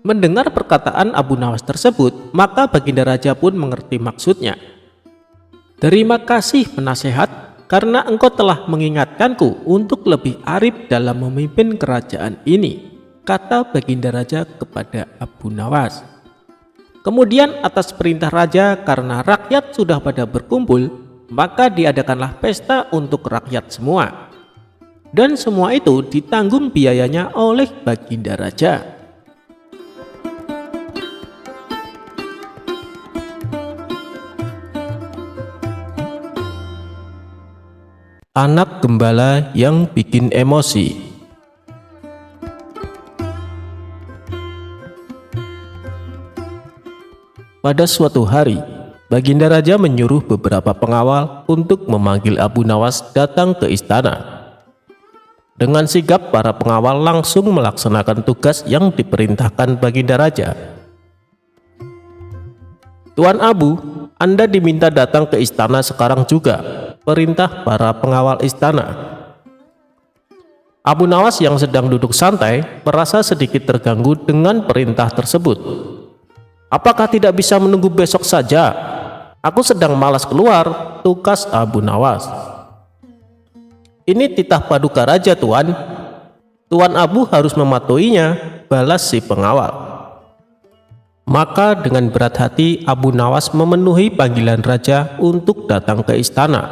Mendengar perkataan Abu Nawas tersebut, maka Baginda Raja pun mengerti maksudnya. "Terima kasih penasehat, karena engkau telah mengingatkanku untuk lebih arif dalam memimpin kerajaan ini," kata Baginda Raja kepada Abu Nawas. Kemudian atas perintah raja, karena rakyat sudah pada berkumpul, maka diadakanlah pesta untuk rakyat semua. Dan semua itu ditanggung biayanya oleh Baginda Raja. Anak gembala yang bikin emosi. Pada suatu hari, Baginda Raja menyuruh beberapa pengawal untuk memanggil Abu Nawas datang ke istana. Dengan sigap, para pengawal langsung melaksanakan tugas yang diperintahkan Baginda Raja. "Tuan Abu, Anda diminta datang ke istana sekarang juga," perintah para pengawal istana. Abu Nawas yang sedang duduk santai merasa sedikit terganggu dengan perintah tersebut. "Apakah tidak bisa menunggu besok saja? Aku sedang malas keluar," tukas Abu Nawas. "Ini titah paduka raja Tuan. Tuan Abu harus mematuhinya," balas si pengawal. Maka dengan berat hati Abu Nawas memenuhi panggilan raja untuk datang ke istana.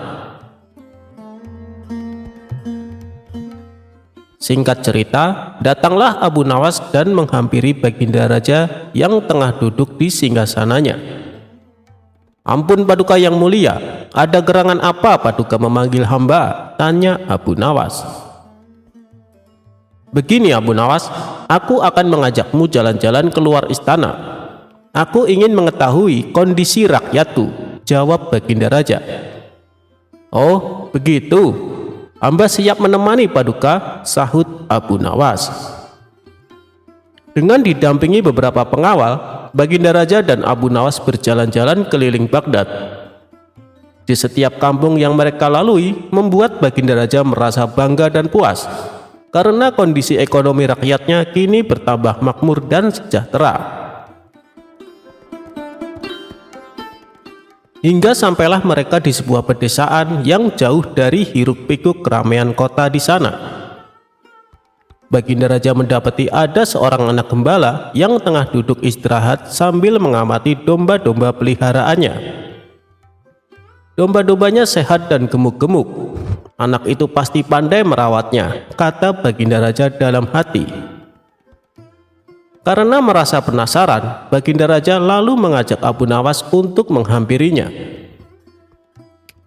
Singkat cerita, datanglah Abu Nawas dan menghampiri Baginda Raja yang tengah duduk di singgasananya. "Ampun paduka yang mulia, ada gerangan apa paduka memanggil hamba?" tanya Abu Nawas. "Begini Abu Nawas, aku akan mengajakmu jalan-jalan keluar istana. Aku ingin mengetahui kondisi rakyatku," jawab Baginda Raja. "Oh, begitu. Hamba siap menemani paduka," sahut Abu Nawas. Dengan didampingi beberapa pengawal, Baginda Raja dan Abu Nawas berjalan-jalan keliling Baghdad. Di setiap kampung yang mereka lalui membuat Baginda Raja merasa bangga dan puas, karena kondisi ekonomi rakyatnya kini bertambah makmur dan sejahtera. Hingga sampailah mereka di sebuah pedesaan yang jauh dari hiruk-pikuk keramaian kota di sana. Baginda Raja mendapati ada seorang anak gembala yang tengah duduk istirahat sambil mengamati domba-domba peliharaannya. Domba-dombanya sehat dan gemuk-gemuk. Anak itu pasti pandai merawatnya, kata Baginda Raja dalam hati. Karena merasa penasaran, Baginda Raja lalu mengajak Abu Nawas untuk menghampirinya.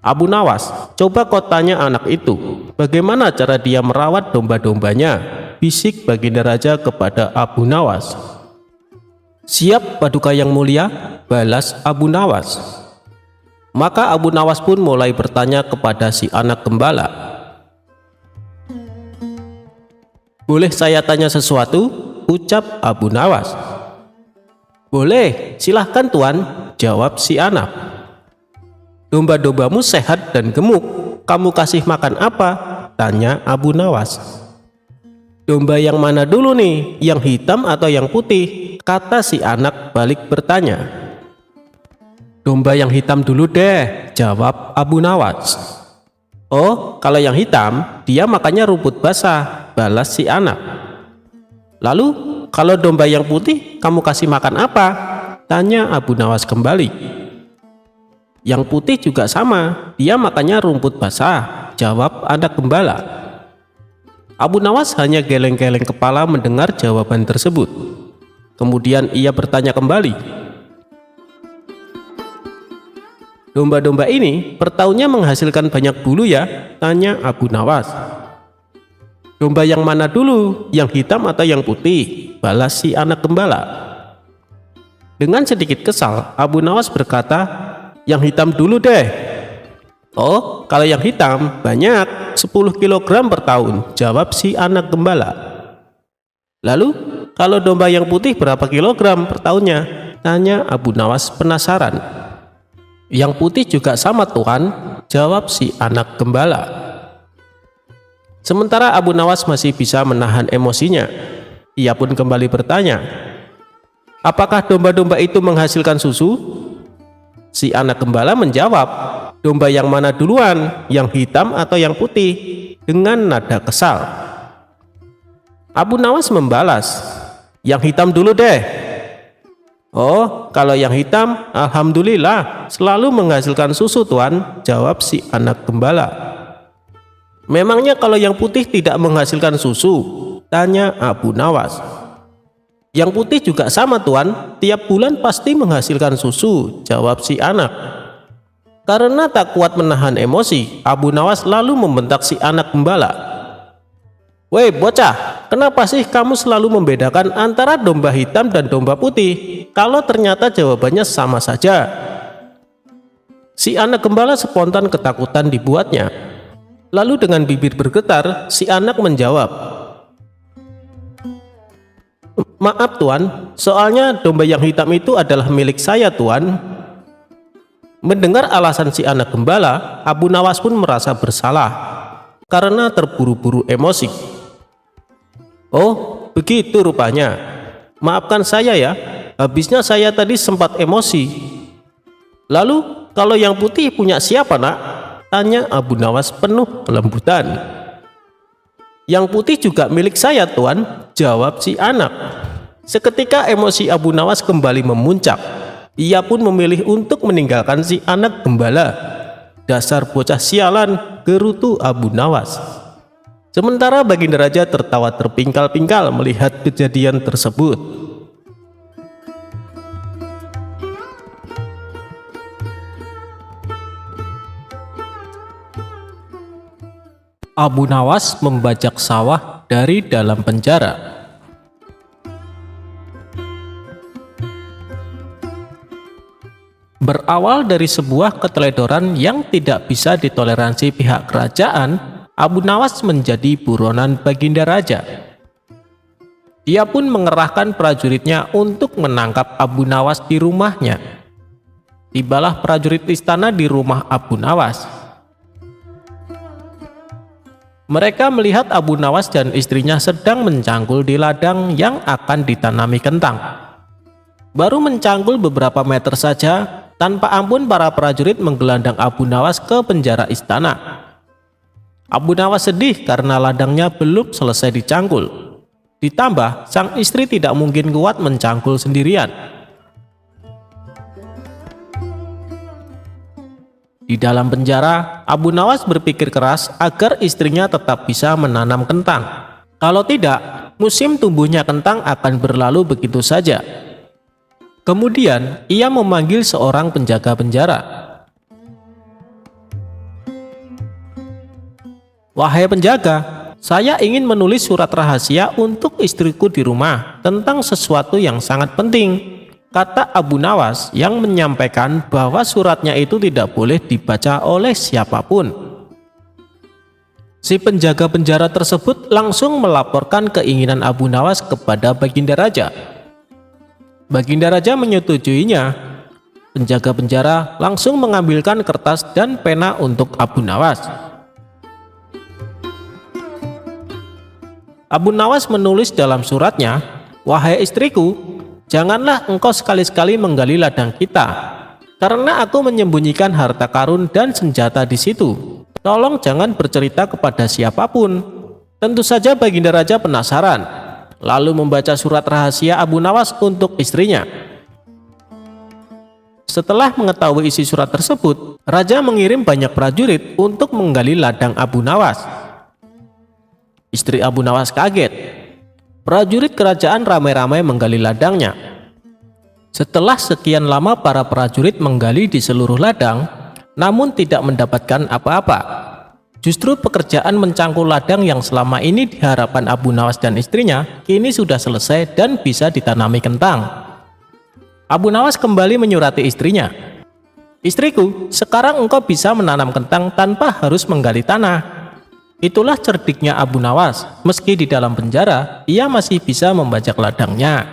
"Abu Nawas, coba kau tanya anak itu, bagaimana cara dia merawat domba-dombanya?" bisik Baginda Raja kepada Abu Nawas. Siap Paduka yang mulia, balas Abu Nawas. Maka Abu Nawas pun mulai bertanya kepada si anak gembala. Boleh saya tanya sesuatu? Ucap Abu Nawas. Boleh, silahkan Tuan, jawab si anak. Domba-dombamu sehat dan gemuk, kamu kasih makan apa? Tanya Abu Nawas. Domba yang mana dulu nih, yang hitam atau yang putih? Kata si anak balik bertanya. Domba yang hitam dulu deh, jawab Abu Nawas. Oh, kalau yang hitam, dia makannya rumput basah, balas si anak. Lalu, kalau domba yang putih, kamu kasih makan apa? Tanya Abu Nawas kembali. Yang putih juga sama, dia makannya rumput basah, jawab anak gembala. Abu Nawas hanya geleng-geleng kepala mendengar jawaban tersebut. Kemudian ia bertanya kembali. Domba-domba ini per tahunnya menghasilkan banyak bulu ya? Tanya Abu Nawas. Domba yang mana dulu? Yang hitam atau yang putih? Balas si anak gembala. Dengan sedikit kesal, Abu Nawas berkata, yang hitam dulu deh. Oh, kalau yang hitam banyak, 10 kg per tahun, jawab si anak gembala. Lalu, kalau domba yang putih berapa kilogram per tahunnya? Tanya Abu Nawas penasaran. Yang putih juga sama Tuan, jawab si anak gembala. Sementara Abu Nawas masih bisa menahan emosinya. Ia pun kembali bertanya, apakah domba-domba itu menghasilkan susu? Si anak gembala menjawab, domba yang mana duluan, yang hitam atau yang putih? Dengan nada kesal. Abu Nawas membalas, yang hitam dulu deh. Oh, kalau yang hitam, alhamdulillah, selalu menghasilkan susu Tuan, jawab si anak gembala. Memangnya kalau yang putih tidak menghasilkan susu? Tanya Abu Nawas. Yang putih juga sama Tuan, tiap bulan pasti menghasilkan susu, jawab si anak. Karena tak kuat menahan emosi, Abu Nawas lalu membentak si anak gembala. Woi bocah, kenapa sih kamu selalu membedakan antara domba hitam dan domba putih, kalau ternyata jawabannya sama saja? Si anak gembala spontan ketakutan dibuatnya. Lalu dengan bibir bergetar, si anak menjawab, maaf Tuan, soalnya domba yang hitam itu adalah milik saya Tuan. Mendengar alasan si anak gembala, Abu Nawas pun merasa bersalah karena terburu-buru emosi. Oh, begitu rupanya. Maafkan saya ya, habisnya saya tadi sempat emosi. Lalu, kalau yang putih punya siapa nak? Tanya Abu Nawas penuh kelembutan. Yang putih juga milik saya Tuan, jawab si anak. Seketika emosi Abu Nawas kembali memuncak. Ia pun memilih untuk meninggalkan si anak gembala. Dasar bocah sialan, gerutu Abu Nawas. Sementara Baginda Raja tertawa terpingkal-pingkal melihat kejadian tersebut. Abu Nawas membajak sawah dari dalam penjara. Berawal dari sebuah keteledoran yang tidak bisa ditoleransi pihak kerajaan, Abu Nawas menjadi buronan Baginda Raja. Dia pun mengerahkan prajuritnya untuk menangkap Abu Nawas di rumahnya. Tibalah prajurit istana di rumah Abu Nawas. Mereka melihat Abu Nawas dan istrinya sedang mencangkul di ladang yang akan ditanami kentang. Baru mencangkul beberapa meter saja, tanpa ampun para prajurit menggelandang Abu Nawas ke penjara istana. Abu Nawas sedih karena ladangnya belum selesai dicangkul. Ditambah, sang istri tidak mungkin kuat mencangkul sendirian. Di dalam penjara, Abu Nawas berpikir keras agar istrinya tetap bisa menanam kentang. Kalau tidak, musim tumbuhnya kentang akan berlalu begitu saja. Kemudian, ia memanggil seorang penjaga penjara. Wahai penjaga, saya ingin menulis surat rahasia untuk istriku di rumah tentang sesuatu yang sangat penting. kata Abu Nawas yang menyampaikan bahwa suratnya itu tidak boleh dibaca oleh siapapun. Si penjaga penjara tersebut langsung melaporkan keinginan Abu Nawas kepada Baginda Raja. Baginda Raja menyetujuinya. Penjaga penjara langsung mengambilkan kertas dan pena untuk Abu Nawas. Abu Nawas menulis dalam suratnya, "Wahai istriku, janganlah engkau sekali-sekali menggali ladang kita, karena aku menyembunyikan harta karun dan senjata di situ. Tolong jangan bercerita kepada siapapun." Tentu saja Baginda Raja penasaran, lalu membaca surat rahasia Abu Nawas untuk istrinya. Setelah mengetahui isi surat tersebut, Raja mengirim banyak prajurit untuk menggali ladang Abu Nawas. Istri Abu Nawas kaget. Prajurit kerajaan ramai-ramai menggali ladangnya. Setelah sekian lama para prajurit menggali di seluruh ladang, namun tidak mendapatkan apa-apa. Justru pekerjaan mencangkul ladang yang selama ini di hadapan Abu Nawas dan istrinya kini sudah selesai dan bisa ditanami kentang. Abu Nawas kembali menyurati istrinya, "Istriku, sekarang engkau bisa menanam kentang tanpa harus menggali tanah." Itulah cerdiknya Abu Nawas, meski di dalam penjara, ia masih bisa membajak ladangnya.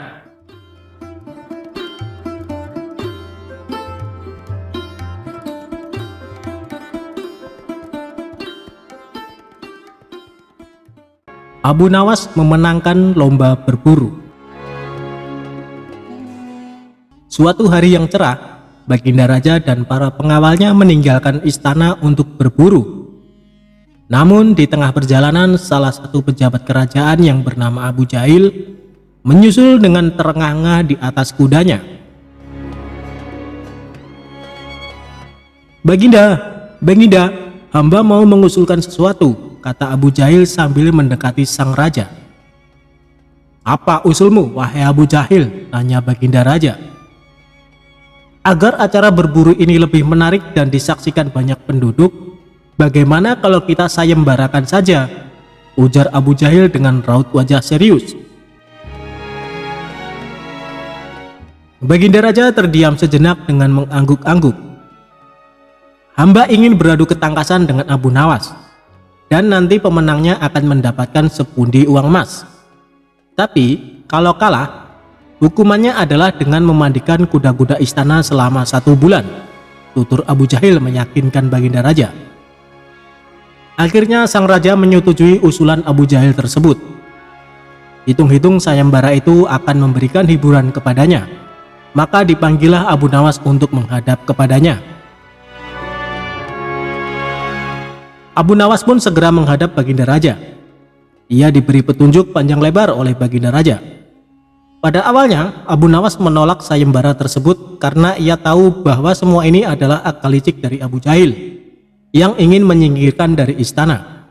Abu Nawas memenangkan lomba berburu. Suatu hari yang cerah, Baginda Raja dan para pengawalnya meninggalkan istana untuk berburu. Namun di tengah perjalanan, salah satu pejabat kerajaan yang bernama Abu Jahil menyusul dengan terengah-engah di atas kudanya. "Baginda, Baginda, hamba mau mengusulkan sesuatu," kata Abu Jahil sambil mendekati sang raja. "Apa usulmu, wahai Abu Jahil?" tanya Baginda Raja. "Agar acara berburu ini lebih menarik dan disaksikan banyak penduduk, bagaimana kalau kita sayembarakan saja?" ujar Abu Jahil dengan raut wajah serius. Baginda Raja terdiam sejenak dengan mengangguk-angguk. "Hamba ingin beradu ketangkasan dengan Abu Nawas, dan nanti pemenangnya akan mendapatkan sepundi uang emas. Tapi kalau kalah, hukumannya adalah dengan memandikan kuda-kuda istana selama 1 bulan, tutur Abu Jahil meyakinkan Baginda Raja. Akhirnya sang raja menyetujui usulan Abu Jahil tersebut. Hitung-hitung sayembara itu akan memberikan hiburan kepadanya, maka dipanggillah Abu Nawas untuk menghadap kepadanya. Abu Nawas pun segera menghadap Baginda Raja. Ia diberi petunjuk panjang lebar oleh Baginda Raja. Pada awalnya, Abu Nawas menolak sayembara tersebut karena ia tahu bahwa semua ini adalah akal licik dari Abu Jahil yang ingin menyingkirkan dari istana.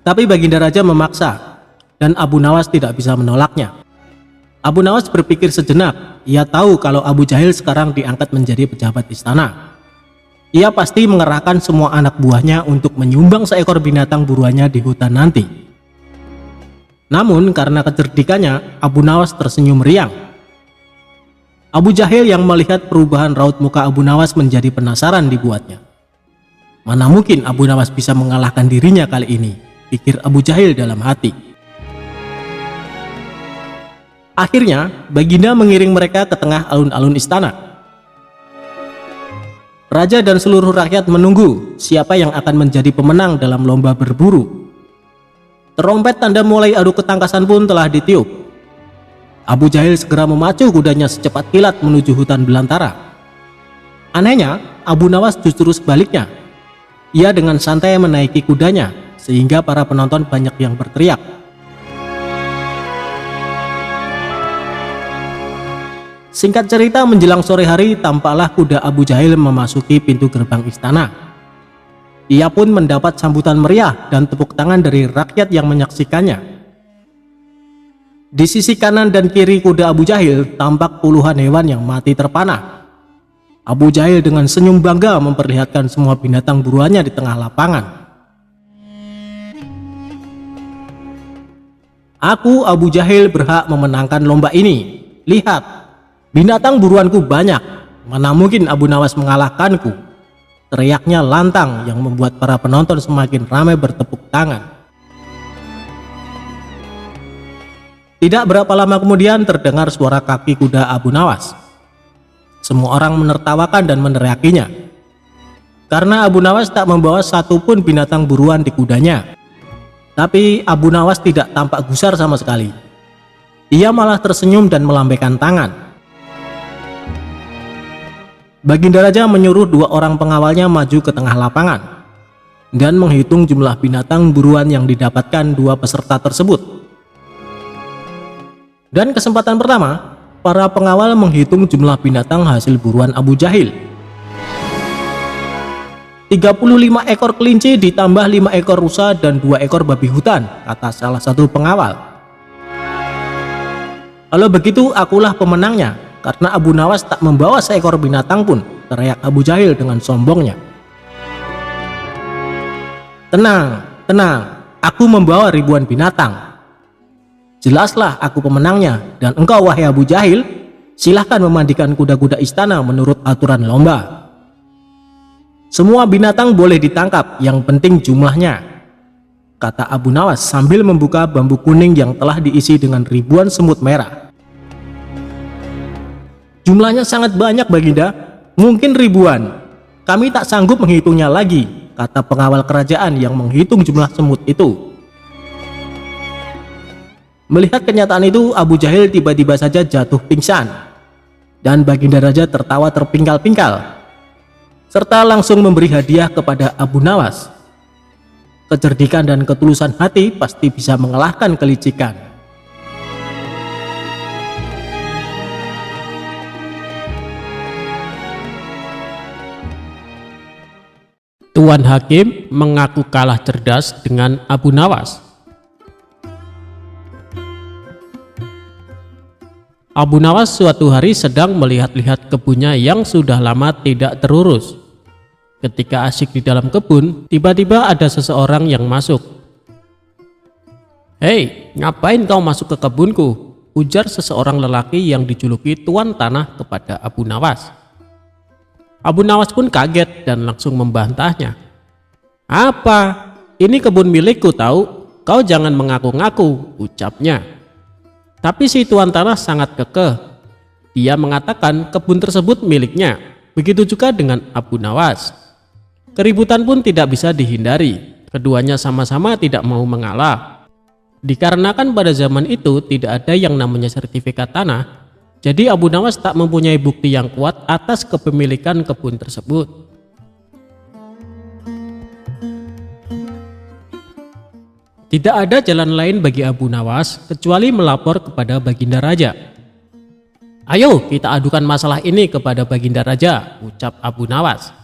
Tapi Baginda Raja memaksa dan Abu Nawas tidak bisa menolaknya. Abu Nawas berpikir sejenak. Ia tahu kalau Abu Jahil sekarang diangkat menjadi pejabat istana. Ia pasti mengerahkan semua anak buahnya untuk menyumbang seekor binatang buruannya di hutan nanti. Namun karena kecerdikannya, Abu Nawas tersenyum riang. Abu Jahil yang melihat perubahan raut muka Abu Nawas menjadi penasaran dibuatnya. Mana mungkin Abu Nawas bisa mengalahkan dirinya kali ini, pikir Abu Jahil dalam hati. Akhirnya, Baginda mengiring mereka ke tengah alun-alun istana. Raja dan seluruh rakyat menunggu siapa yang akan menjadi pemenang dalam lomba berburu. Terompet tanda mulai adu ketangkasan pun telah ditiup. Abu Jahil segera memacu kudanya secepat kilat menuju hutan belantara. Anehnya, Abu Nawas justru sebaliknya. Ia dengan santai menaiki kudanya, sehingga para penonton banyak yang berteriak. Singkat cerita, menjelang sore hari, tampaklah kuda Abu Jahil memasuki pintu gerbang istana. Ia pun mendapat sambutan meriah dan tepuk tangan dari rakyat yang menyaksikannya. Di sisi kanan dan kiri kuda Abu Jahil tampak puluhan hewan yang mati terpanah. Abu Jahil dengan senyum bangga memperlihatkan semua binatang buruannya di tengah lapangan. "Aku, Abu Jahil, berhak memenangkan lomba ini. Lihat, binatang buruanku banyak. Mana mungkin Abu Nawas mengalahkanku? Teriaknya lantang yang membuat para penonton semakin ramai bertepuk tangan. Tidak berapa lama kemudian terdengar suara kaki kuda Abu Nawas. Semua orang menertawakan dan meneriakinya. Karena Abu Nawas tak membawa satupun binatang buruan di kudanya. Tapi Abu Nawas tidak tampak gusar sama sekali. Ia malah tersenyum dan melambaikan tangan. Baginda Raja menyuruh 2 orang pengawalnya maju ke tengah lapangan dan menghitung jumlah binatang buruan yang didapatkan 2 peserta tersebut. Dan kesempatan pertama, para pengawal menghitung jumlah binatang hasil buruan Abu Jahil. 35 ekor kelinci ditambah 5 ekor rusa dan 2 ekor babi hutan, kata salah satu pengawal. Kalau begitu akulah pemenangnya, karena Abu Nawas tak membawa seekor binatang pun, teriak Abu Jahil dengan sombongnya. Tenang, tenang, aku membawa ribuan binatang. Jelaslah aku pemenangnya, dan engkau wahai Abu Jahil, silahkan memandikan kuda-kuda istana menurut aturan lomba. Semua binatang boleh ditangkap, yang penting jumlahnya, kata Abu Nawas sambil membuka bambu kuning yang telah diisi dengan ribuan semut merah. Jumlahnya sangat banyak Baginda, mungkin ribuan. Kami tak sanggup menghitungnya lagi, kata pengawal kerajaan yang menghitung jumlah semut itu. Melihat kenyataan itu, Abu Jahil tiba-tiba saja jatuh pingsan. Dan Baginda Raja tertawa terpingkal-pingkal, serta langsung memberi hadiah kepada Abu Nawas. Kecerdikan dan ketulusan hati pasti bisa mengalahkan kelicikan. Tuan Hakim mengaku kalah cerdas dengan Abu Nawas. Abu Nawas suatu hari sedang melihat-lihat kebunnya yang sudah lama tidak terurus. Ketika asyik di dalam kebun, tiba-tiba ada seseorang yang masuk. "Hei, ngapain kau masuk ke kebunku?" ujar seseorang lelaki yang dijuluki Tuan Tanah kepada Abu Nawas. Abu Nawas pun kaget dan langsung membantahnya. "Apa? Ini kebun milikku tahu, kau jangan mengaku-ngaku," ucapnya. Tapi si Tuan Tanah sangat kekeh. Dia mengatakan kebun tersebut miliknya. Begitu juga dengan Abu Nawas. Keributan pun tidak bisa dihindari. Keduanya sama-sama tidak mau mengalah. Dikarenakan pada zaman itu tidak ada yang namanya sertifikat tanah, jadi Abu Nawas tak mempunyai bukti yang kuat atas kepemilikan kebun tersebut. Tidak ada jalan lain bagi Abu Nawas kecuali melapor kepada Baginda Raja. "Ayo kita adukan masalah ini kepada Baginda Raja," ucap Abu Nawas.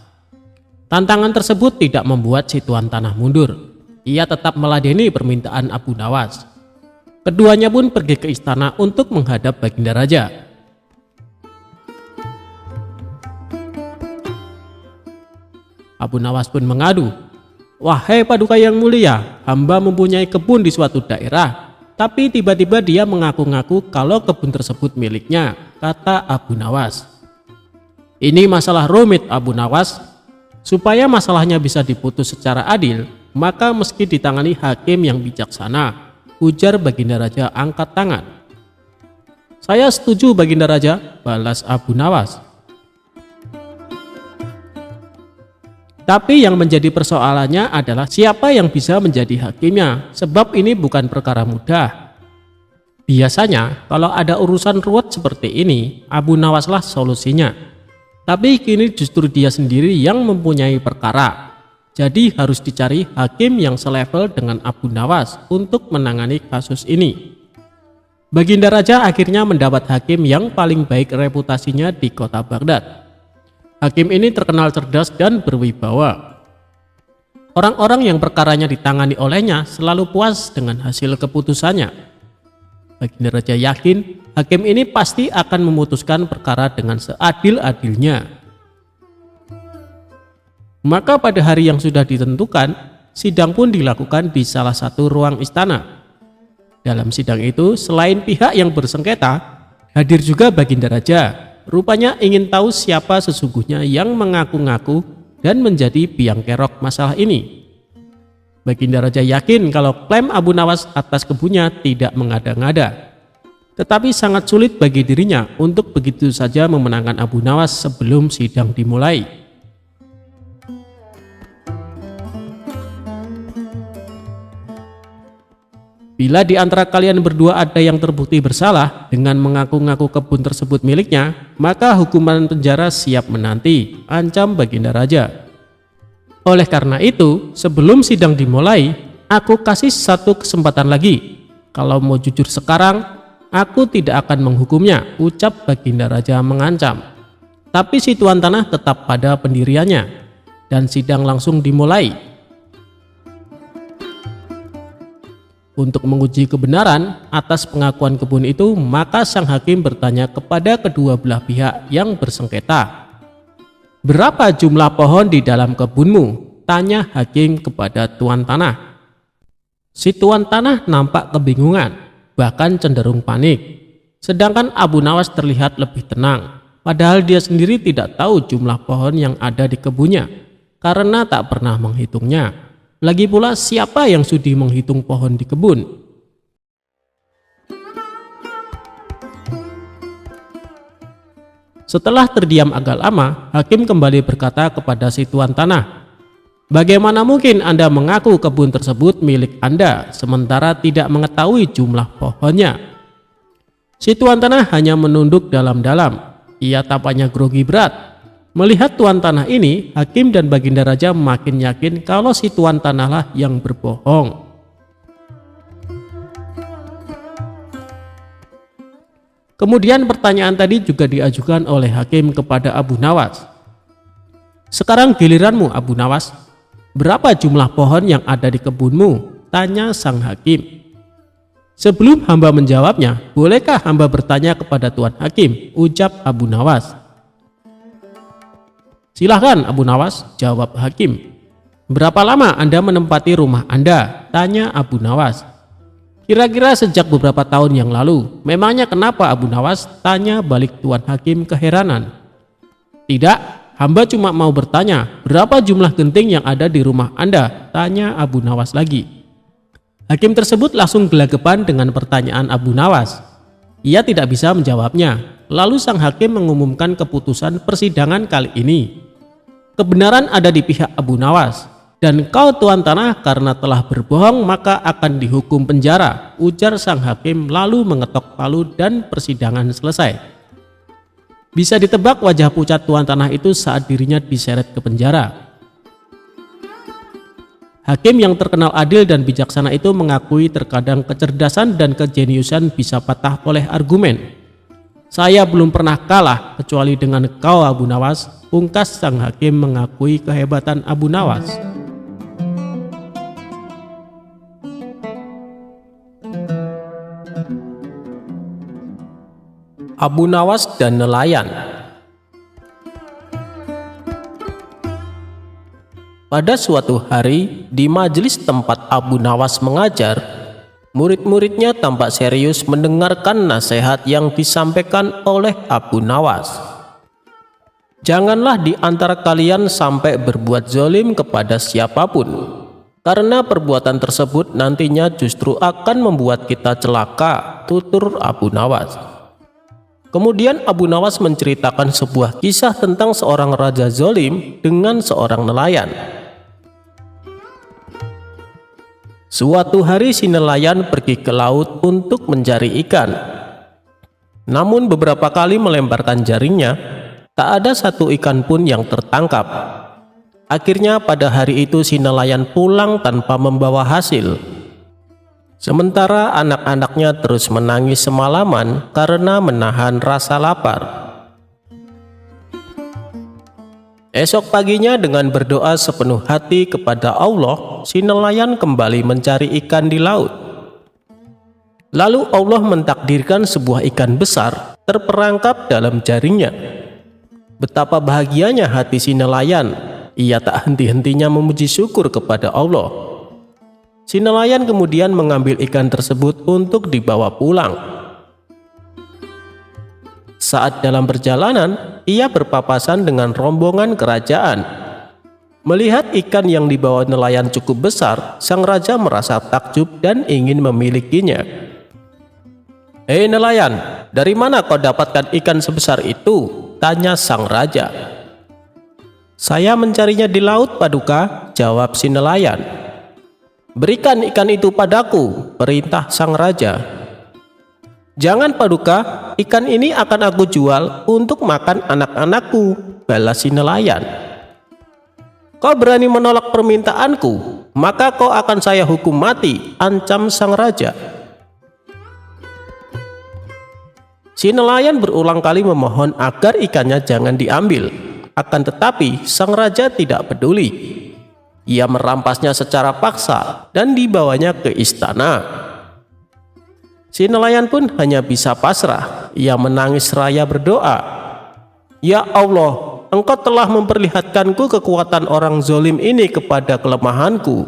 Tantangan tersebut tidak membuat si Tuan Tanah mundur. Ia tetap meladeni permintaan Abu Nawas. Keduanya pun pergi ke istana untuk menghadap Baginda Raja. Abu Nawas pun mengadu, "Wahai Paduka yang mulia, hamba mempunyai kebun di suatu daerah, tapi tiba-tiba dia mengaku-ngaku kalau kebun tersebut miliknya," kata Abu Nawas. "Ini masalah rumit Abu Nawas. Supaya masalahnya bisa diputus secara adil, maka meski ditangani hakim yang bijaksana," ujar Baginda Raja angkat tangan. "Saya setuju Baginda Raja," balas Abu Nawas. Tapi yang menjadi persoalannya adalah siapa yang bisa menjadi hakimnya, sebab ini bukan perkara mudah. Biasanya kalau ada urusan ruwet seperti ini, Abu Nawaslah solusinya. Tapi kini justru dia sendiri yang mempunyai perkara. Jadi harus dicari hakim yang selevel dengan Abu Nawas untuk menangani kasus ini. Baginda Raja akhirnya mendapat hakim yang paling baik reputasinya di kota Baghdad. Hakim ini terkenal cerdas dan berwibawa. Orang-orang yang perkaranya ditangani olehnya selalu puas dengan hasil keputusannya. Baginda Raja yakin hakim ini pasti akan memutuskan perkara dengan seadil-adilnya. Maka pada hari yang sudah ditentukan, sidang pun dilakukan di salah satu ruang istana. Dalam sidang itu, selain pihak yang bersengketa, Hadir juga Baginda Raja. Rupanya ingin tahu siapa sesungguhnya yang mengaku-ngaku dan menjadi biang kerok masalah ini. Baginda Raja yakin kalau klaim Abu Nawas atas kebunnya tidak mengada-ngada. Tetapi sangat sulit bagi dirinya untuk begitu saja memenangkan Abu Nawas sebelum sidang dimulai. Bila di antara kalian berdua ada yang terbukti bersalah dengan mengaku-ngaku kebun tersebut miliknya, maka hukuman penjara siap menanti, ancam Baginda Raja. Oleh karena itu, sebelum sidang dimulai, aku kasih satu kesempatan lagi. Kalau mau jujur sekarang, aku tidak akan menghukumnya, ucap Baginda Raja mengancam. Tapi si tuan tanah tetap pada pendiriannya, dan sidang langsung dimulai. Untuk menguji kebenaran atas pengakuan kebun itu, maka sang hakim bertanya kepada kedua belah pihak yang bersengketa. "Berapa jumlah pohon di dalam kebunmu?" tanya hakim kepada tuan tanah. Si tuan tanah nampak kebingungan, bahkan cenderung panik. Sedangkan Abu Nawas terlihat lebih tenang, padahal dia sendiri tidak tahu jumlah pohon yang ada di kebunnya, karena tak pernah menghitungnya. Lagi pula siapa yang sudi menghitung pohon di kebun? Setelah terdiam agak lama, hakim kembali berkata kepada si tuan tanah, "Bagaimana mungkin Anda mengaku kebun tersebut milik Anda sementara tidak mengetahui jumlah pohonnya?" Si tuan tanah hanya menunduk dalam-dalam. Ia tampaknya grogi berat. Melihat tuan tanah ini, hakim dan Baginda Raja makin yakin kalau si tuan tanahlah yang berbohong. Kemudian pertanyaan tadi juga diajukan oleh hakim kepada Abu Nawas. "Sekarang giliranmu, Abu Nawas. Berapa jumlah pohon yang ada di kebunmu?" tanya sang hakim. "Sebelum hamba menjawabnya, bolehkah hamba bertanya kepada tuan hakim?" ucap Abu Nawas. "Silahkan Abu Nawas," jawab hakim. "Berapa lama Anda menempati rumah Anda?" tanya Abu Nawas. "Kira-kira sejak beberapa tahun yang lalu." "Memangnya kenapa Abu Nawas?" tanya balik tuan hakim keheranan. "Tidak, hamba cuma mau bertanya, berapa jumlah genting yang ada di rumah Anda?" tanya Abu Nawas lagi. Hakim tersebut langsung gelagapan dengan pertanyaan Abu Nawas. Ia tidak bisa menjawabnya. Lalu sang hakim mengumumkan keputusan persidangan kali ini. Kebenaran ada di pihak Abu Nawas. "Dan kau tuan tanah karena telah berbohong maka akan dihukum penjara," ujar sang hakim lalu mengetok palu dan persidangan selesai. Bisa ditebak wajah pucat tuan tanah itu saat dirinya diseret ke penjara. Hakim yang terkenal adil dan bijaksana itu mengakui terkadang kecerdasan dan kejeniusan bisa patah oleh argumen. "Saya belum pernah kalah kecuali dengan kau Abu Nawas," pungkas sang hakim mengakui kehebatan Abu Nawas. Abu Nawas dan nelayan. Pada suatu hari, di majelis tempat Abu Nawas mengajar, murid-muridnya tampak serius mendengarkan nasihat yang disampaikan oleh Abu Nawas. "Janganlah di antara kalian sampai berbuat zalim kepada siapapun, karena perbuatan tersebut nantinya justru akan membuat kita celaka," tutur Abu Nawas. Kemudian Abu Nawas menceritakan sebuah kisah tentang seorang raja zalim dengan seorang nelayan. Suatu hari si nelayan pergi ke laut untuk mencari ikan. Namun beberapa kali melemparkan jaringnya, tak ada satu ikan pun yang tertangkap. Akhirnya pada hari itu si nelayan pulang tanpa membawa hasil. Sementara anak-anaknya terus menangis semalaman karena menahan rasa lapar. Esok paginya dengan berdoa sepenuh hati kepada Allah, si nelayan kembali mencari ikan di laut. Lalu Allah mentakdirkan sebuah ikan besar terperangkap dalam jaringnya. Betapa bahagianya hati si nelayan, ia tak henti-hentinya memuji syukur kepada Allah. Si nelayan kemudian mengambil ikan tersebut untuk dibawa pulang. Saat dalam perjalanan, ia berpapasan dengan rombongan kerajaan. Melihat ikan yang dibawa nelayan cukup besar, sang raja merasa takjub dan ingin memilikinya. "Hei nelayan, dari mana kau dapatkan ikan sebesar itu?" tanya sang raja. "Saya mencarinya di laut, Paduka," jawab si nelayan. "Berikan ikan itu padaku," perintah sang raja. "Jangan, Paduka, ikan ini akan aku jual untuk makan anak-anakku," balas si nelayan. "Kau berani menolak permintaanku, maka kau akan saya hukum mati," ancam sang raja. Si nelayan berulang kali memohon agar ikannya jangan diambil. Akan tetapi sang raja tidak peduli. Ia merampasnya secara paksa dan dibawanya ke istana. Si nelayan pun hanya bisa pasrah. Ia menangis seraya berdoa, "Ya Allah, Engkau telah memperlihatkanku kekuatan orang zolim ini kepada kelemahanku.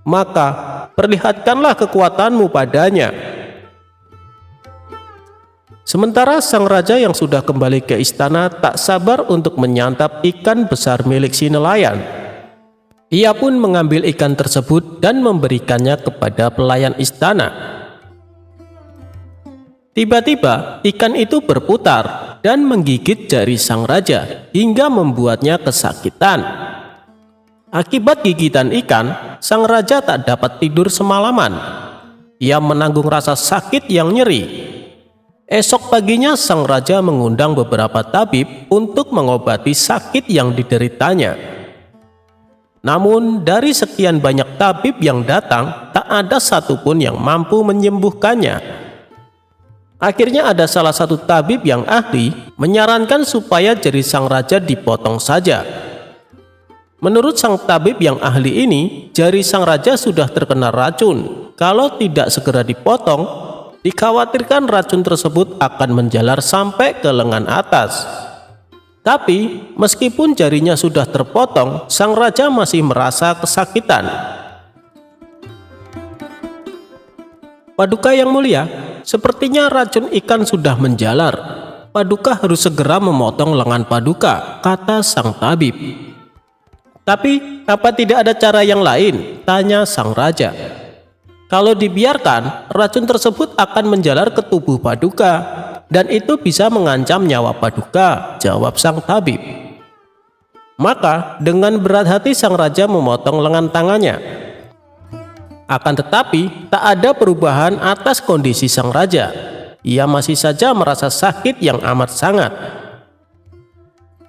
Maka perlihatkanlah kekuatan-Mu padanya." Sementara sang raja yang sudah kembali ke istana tak sabar untuk menyantap ikan besar milik si nelayan. Ia pun mengambil ikan tersebut dan memberikannya kepada pelayan istana. Tiba-tiba ikan itu berputar dan menggigit jari sang raja hingga membuatnya kesakitan. Akibat gigitan ikan, sang raja tak dapat tidur semalaman. Ia menanggung rasa sakit yang nyeri. Esok paginya sang raja mengundang beberapa tabib untuk mengobati sakit yang dideritanya. Namun dari sekian banyak tabib yang datang, tak ada satupun yang mampu menyembuhkannya. Akhirnya ada salah satu tabib yang ahli menyarankan supaya jari sang raja dipotong saja. Menurut sang tabib yang ahli ini, jari sang raja sudah terkena racun. Kalau tidak segera dipotong, dikhawatirkan racun tersebut akan menjalar sampai ke lengan atas. Tapi meskipun jarinya sudah terpotong, sang raja masih merasa kesakitan. "Paduka yang mulia, sepertinya racun ikan sudah menjalar. Paduka harus segera memotong lengan Paduka," kata sang tabib. "Tapi apa tidak ada cara yang lain?" tanya sang raja. "Kalau dibiarkan, racun tersebut akan menjalar ke tubuh Paduka, dan itu bisa mengancam nyawa Paduka," jawab sang tabib. Maka dengan berat hati sang raja memotong lengan tangannya. Akan tetapi tak ada perubahan atas kondisi sang raja. Ia masih saja merasa sakit yang amat sangat.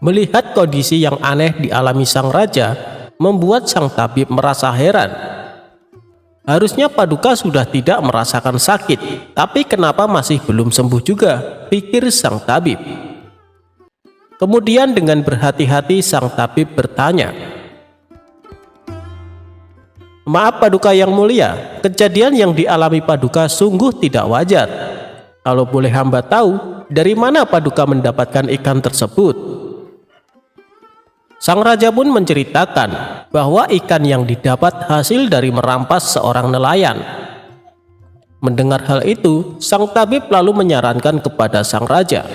Melihat kondisi yang aneh dialami sang raja, membuat sang tabib merasa heran. Harusnya Paduka sudah tidak merasakan sakit, tapi kenapa masih belum sembuh juga, pikir sang tabib. Kemudian dengan berhati-hati sang tabib bertanya, "Maaf Paduka yang mulia, kejadian yang dialami Paduka sungguh tidak wajar. Kalau boleh hamba tahu, dari mana Paduka mendapatkan ikan tersebut?" Sang raja pun menceritakan bahwa ikan yang didapat hasil dari merampas seorang nelayan. Mendengar hal itu, sang tabib lalu menyarankan kepada sang raja,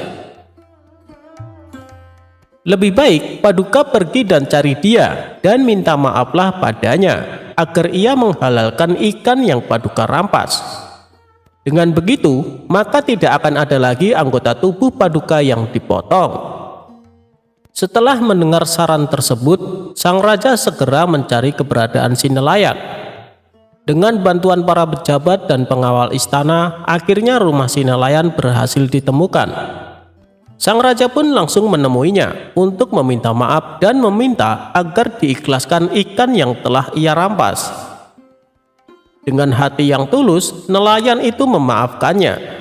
"Lebih baik Paduka pergi dan cari dia dan minta maaflah padanya, agar ia menghalalkan ikan yang Paduka rampas. Dengan begitu, maka tidak akan ada lagi anggota tubuh Paduka yang dipotong." Setelah mendengar saran tersebut, sang raja segera mencari keberadaan si nelayan. Dengan bantuan para pejabat dan pengawal istana, akhirnya rumah si nelayan berhasil ditemukan. Sang raja pun langsung menemuinya untuk meminta maaf dan meminta agar diikhlaskan ikan yang telah ia rampas. Dengan hati yang tulus, nelayan itu memaafkannya.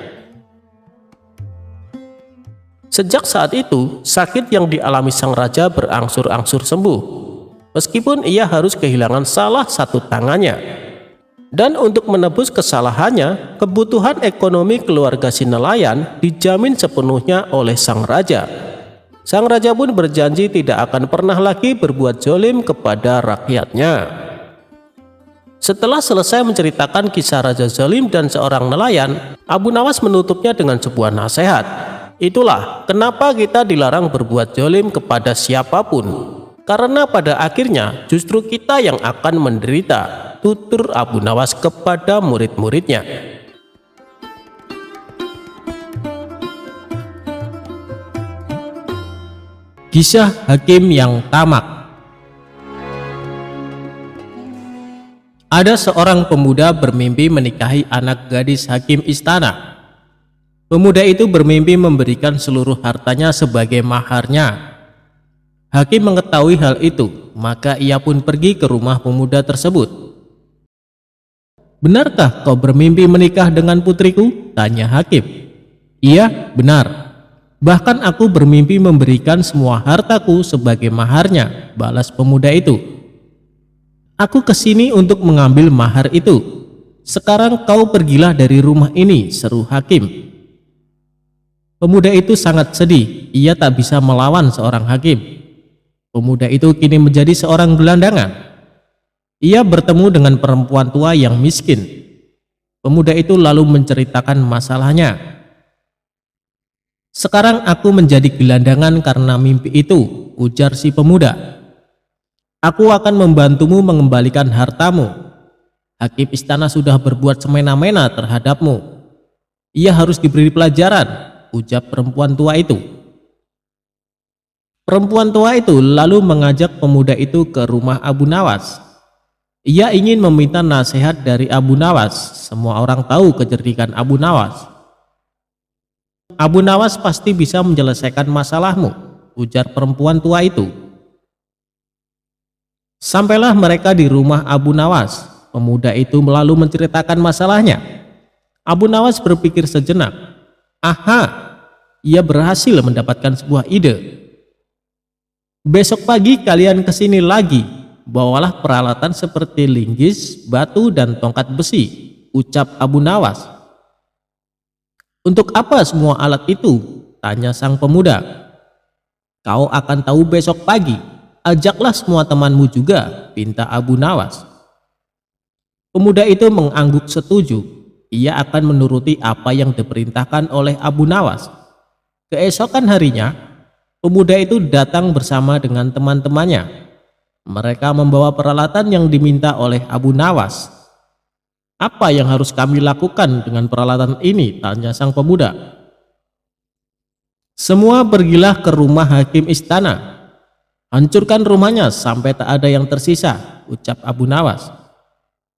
Sejak saat itu, sakit yang dialami sang raja berangsur-angsur sembuh, meskipun ia harus kehilangan salah satu tangannya. Dan untuk menebus kesalahannya, kebutuhan ekonomi keluarga si nelayan dijamin sepenuhnya oleh sang raja. Sang raja pun berjanji tidak akan pernah lagi berbuat zalim kepada rakyatnya. Setelah selesai menceritakan kisah raja zalim dan seorang nelayan, Abu Nawas menutupnya dengan sebuah nasihat. Itulah kenapa kita dilarang berbuat zalim kepada siapapun. Karena pada akhirnya justru kita yang akan menderita, tutur Abu Nawas kepada murid-muridnya. Kisah hakim yang tamak. Ada seorang pemuda bermimpi menikahi anak gadis hakim istana. Pemuda itu bermimpi memberikan seluruh hartanya sebagai maharnya. Hakim mengetahui hal itu, maka ia pun pergi ke rumah pemuda tersebut. "Benarkah kau bermimpi menikah dengan putriku?" tanya hakim. "Iya, benar. Bahkan aku bermimpi memberikan semua hartaku sebagai maharnya," balas pemuda itu. "Aku kesini untuk mengambil mahar itu. Sekarang kau pergilah dari rumah ini," seru hakim. Pemuda itu sangat sedih, ia tak bisa melawan seorang hakim. Pemuda itu kini menjadi seorang gelandangan. Ia bertemu dengan perempuan tua yang miskin. Pemuda itu lalu menceritakan masalahnya. "Sekarang aku menjadi gelandangan karena mimpi itu," ujar si pemuda. "Aku akan membantumu mengembalikan hartamu. Hakim istana sudah berbuat semena-mena terhadapmu. Ia harus diberi pelajaran," ujar perempuan tua itu. Perempuan tua itu lalu mengajak pemuda itu ke rumah Abu Nawas. Ia ingin meminta nasihat dari Abu Nawas. Semua orang tahu kecerdikan Abu Nawas. "Abu Nawas pasti bisa menyelesaikan masalahmu," ujar perempuan tua itu. Sampailah mereka di rumah Abu Nawas. Pemuda itu lalu menceritakan masalahnya. Abu Nawas berpikir sejenak. Aha, ia berhasil mendapatkan sebuah ide. "Besok pagi kalian kesini lagi. Bawalah peralatan seperti linggis, batu, dan tongkat besi," ucap Abu Nawas. "Untuk apa semua alat itu?" tanya sang pemuda. "Kau akan tahu besok pagi. Ajaklah semua temanmu juga," pinta Abu Nawas. Pemuda itu mengangguk setuju. Ia akan menuruti apa yang diperintahkan oleh Abu Nawas. Keesokan harinya, pemuda itu datang bersama dengan teman-temannya. Mereka membawa peralatan yang diminta oleh Abu Nawas. "Apa yang harus kami lakukan dengan peralatan ini?" tanya sang pemuda. "Semua pergilah ke rumah hakim istana. Hancurkan rumahnya sampai tak ada yang tersisa," ucap Abu Nawas.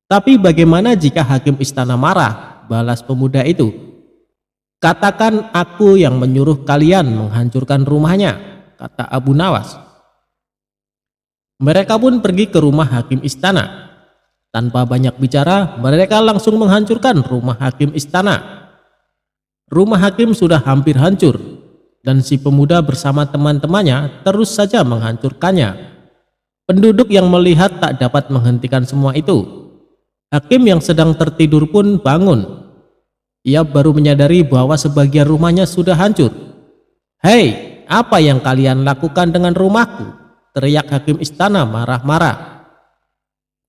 "Tapi bagaimana jika hakim istana marah?" balas pemuda itu. "Katakan aku yang menyuruh kalian menghancurkan rumahnya," kata Abu Nawas. Mereka pun pergi ke rumah hakim istana. Tanpa banyak bicara, mereka langsung menghancurkan rumah hakim istana. Rumah hakim sudah hampir hancur, dan si pemuda bersama teman-temannya terus saja menghancurkannya. Penduduk yang melihat tak dapat menghentikan semua itu. Hakim yang sedang tertidur pun bangun. Ia baru menyadari bahwa sebagian rumahnya sudah hancur. "Hei, apa yang kalian lakukan dengan rumahku?" teriak hakim istana marah-marah.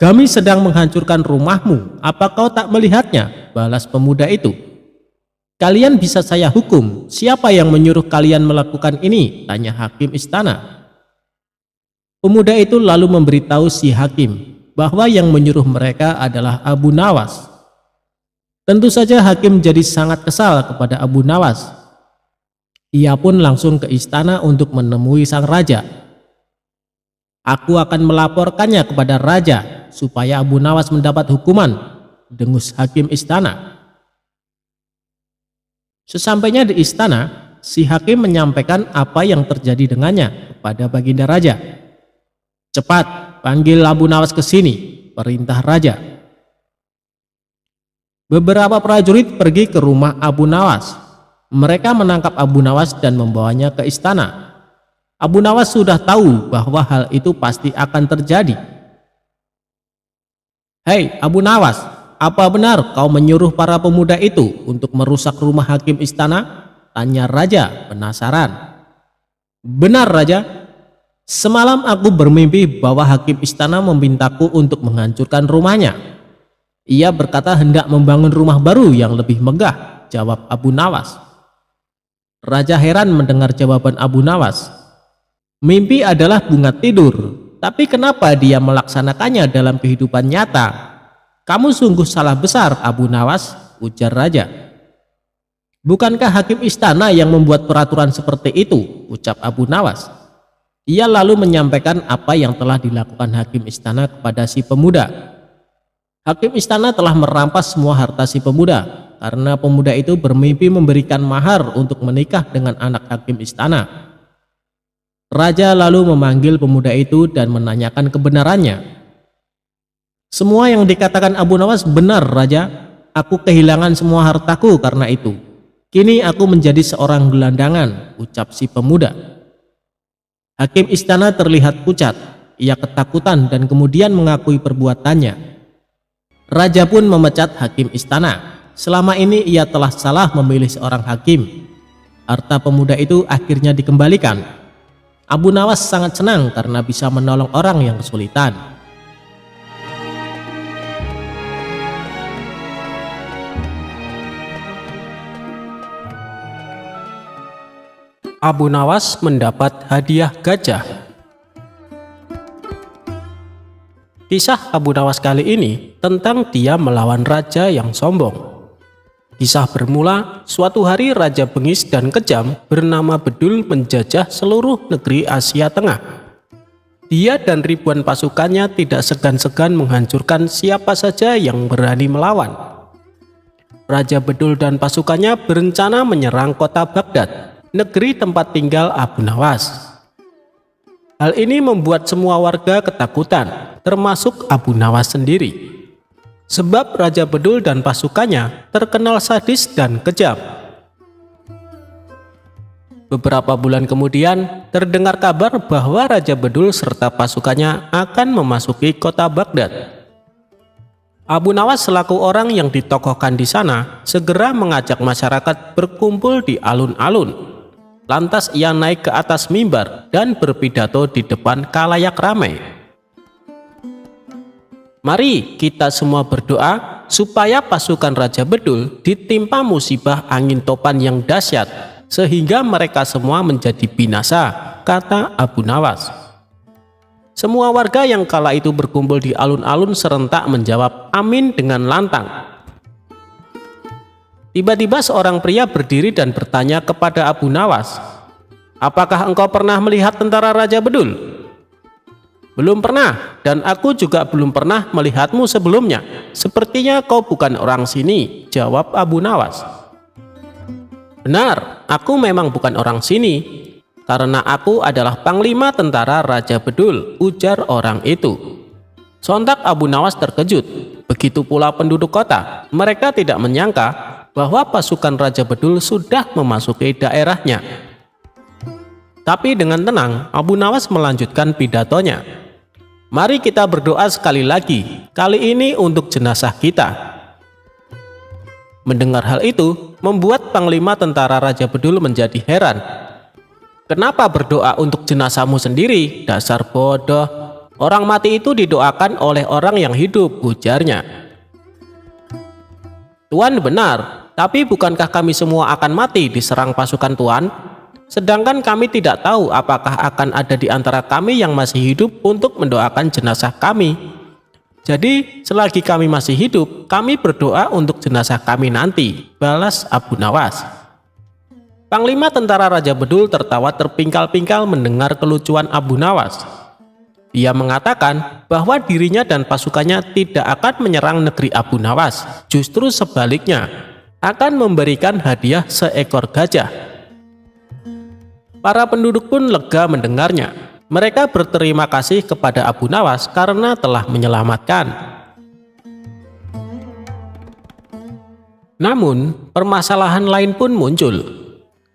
"Kami sedang menghancurkan rumahmu, apa kau tak melihatnya?" balas pemuda itu. "Kalian bisa saya hukum. Siapa yang menyuruh kalian melakukan ini?" tanya hakim istana. Pemuda itu lalu memberitahu si hakim bahwa yang menyuruh mereka adalah Abu Nawas. Tentu saja hakim jadi sangat kesal kepada Abu Nawas. Ia pun langsung ke istana untuk menemui sang raja. "Aku akan melaporkannya kepada raja supaya Abu Nawas mendapat hukuman," dengus hakim istana. Sesampainya di istana, si hakim menyampaikan apa yang terjadi dengannya kepada baginda raja. "Cepat, panggil Abu Nawas ke sini," perintah raja. Beberapa prajurit pergi ke rumah Abu Nawas. Mereka menangkap Abu Nawas dan membawanya ke istana. Abu Nawas sudah tahu bahwa hal itu pasti akan terjadi. "Hei Abu Nawas, apa benar kau menyuruh para pemuda itu untuk merusak rumah hakim istana?" tanya raja penasaran. "Benar raja. Semalam aku bermimpi bahwa hakim istana memintaku untuk menghancurkan rumahnya. Ia berkata hendak membangun rumah baru yang lebih megah," jawab Abu Nawas. Raja heran mendengar jawaban Abu Nawas. Mimpi adalah bunga tidur, tapi kenapa dia melaksanakannya dalam kehidupan nyata? Kamu sungguh salah besar, Abu Nawas, ujar raja. Bukankah hakim istana yang membuat peraturan seperti itu, ucap Abu Nawas. Ia lalu menyampaikan apa yang telah dilakukan hakim istana kepada si pemuda. Hakim istana telah merampas semua harta si pemuda, karena pemuda itu bermimpi memberikan mahar untuk menikah dengan anak hakim istana. Raja lalu memanggil pemuda itu dan menanyakan kebenarannya. Semua yang dikatakan Abu Nawas benar, Raja. Aku kehilangan semua hartaku karena itu. Kini aku menjadi seorang gelandangan, ucap si pemuda. Hakim istana terlihat pucat. Ia ketakutan dan kemudian mengakui perbuatannya. Raja pun memecat hakim istana. Selama ini ia telah salah memilih seorang hakim. Harta pemuda itu akhirnya dikembalikan. Abu Nawas sangat senang karena bisa menolong orang yang kesulitan. Abu Nawas mendapat hadiah gajah. Kisah Abu Nawas kali ini tentang dia melawan raja yang sombong. Kisah bermula suatu hari Raja bengis dan kejam bernama Bedul menjajah seluruh negeri Asia Tengah. Dia dan ribuan pasukannya tidak segan-segan menghancurkan siapa saja yang berani melawan. Raja Bedul dan pasukannya berencana menyerang kota Baghdad, negeri tempat tinggal Abu Nawas. Hal ini membuat semua warga ketakutan, termasuk Abu Nawas sendiri. Sebab Raja Bedul dan pasukannya terkenal sadis dan kejam. Beberapa bulan kemudian, terdengar kabar bahwa Raja Bedul serta pasukannya akan memasuki kota Baghdad. Abu Nawas selaku orang yang ditokohkan di sana, segera mengajak masyarakat berkumpul di alun-alun. Lantas ia naik ke atas mimbar dan berpidato di depan khalayak ramai. Mari kita semua berdoa supaya pasukan Raja Bedul ditimpa musibah angin topan yang dahsyat sehingga mereka semua menjadi binasa, kata Abu Nawas. Semua warga yang kala itu berkumpul di alun-alun serentak menjawab amin dengan lantang. Tiba-tiba seorang pria berdiri dan bertanya kepada Abu Nawas, "Apakah engkau pernah melihat tentara Raja Bedul?" "Belum pernah, dan aku juga belum pernah melihatmu sebelumnya. Sepertinya kau bukan orang sini," jawab Abu Nawas. "Benar, aku memang bukan orang sini, karena aku adalah panglima tentara Raja Bedul," ujar orang itu. Sontak Abu Nawas terkejut. Begitu pula penduduk kota. Mereka tidak menyangka bahwa pasukan Raja Bedul sudah memasuki daerahnya. Tapi dengan tenang, Abu Nawas melanjutkan pidatonya. "Mari kita berdoa sekali lagi, kali ini untuk jenazah kita." Mendengar hal itu, membuat panglima tentara Raja Bedul menjadi heran. "Kenapa berdoa untuk jenazahmu sendiri? Dasar bodoh. Orang mati itu didoakan oleh orang yang hidup," ujarnya. "Tuan benar, tapi bukankah kami semua akan mati diserang pasukan Tuan? Sedangkan kami tidak tahu apakah akan ada di antara kami yang masih hidup untuk mendoakan jenazah kami. Jadi selagi kami masih hidup, kami berdoa untuk jenazah kami nanti," balas Abu Nawas. Panglima tentara Raja Bedul tertawa terpingkal-pingkal mendengar kelucuan Abu Nawas. Dia mengatakan bahwa dirinya dan pasukannya tidak akan menyerang negeri Abu Nawas, justru sebaliknya, akan memberikan hadiah seekor gajah. Para penduduk pun lega mendengarnya. Mereka berterima kasih kepada Abu Nawas karena telah menyelamatkan. Namun, permasalahan lain pun muncul.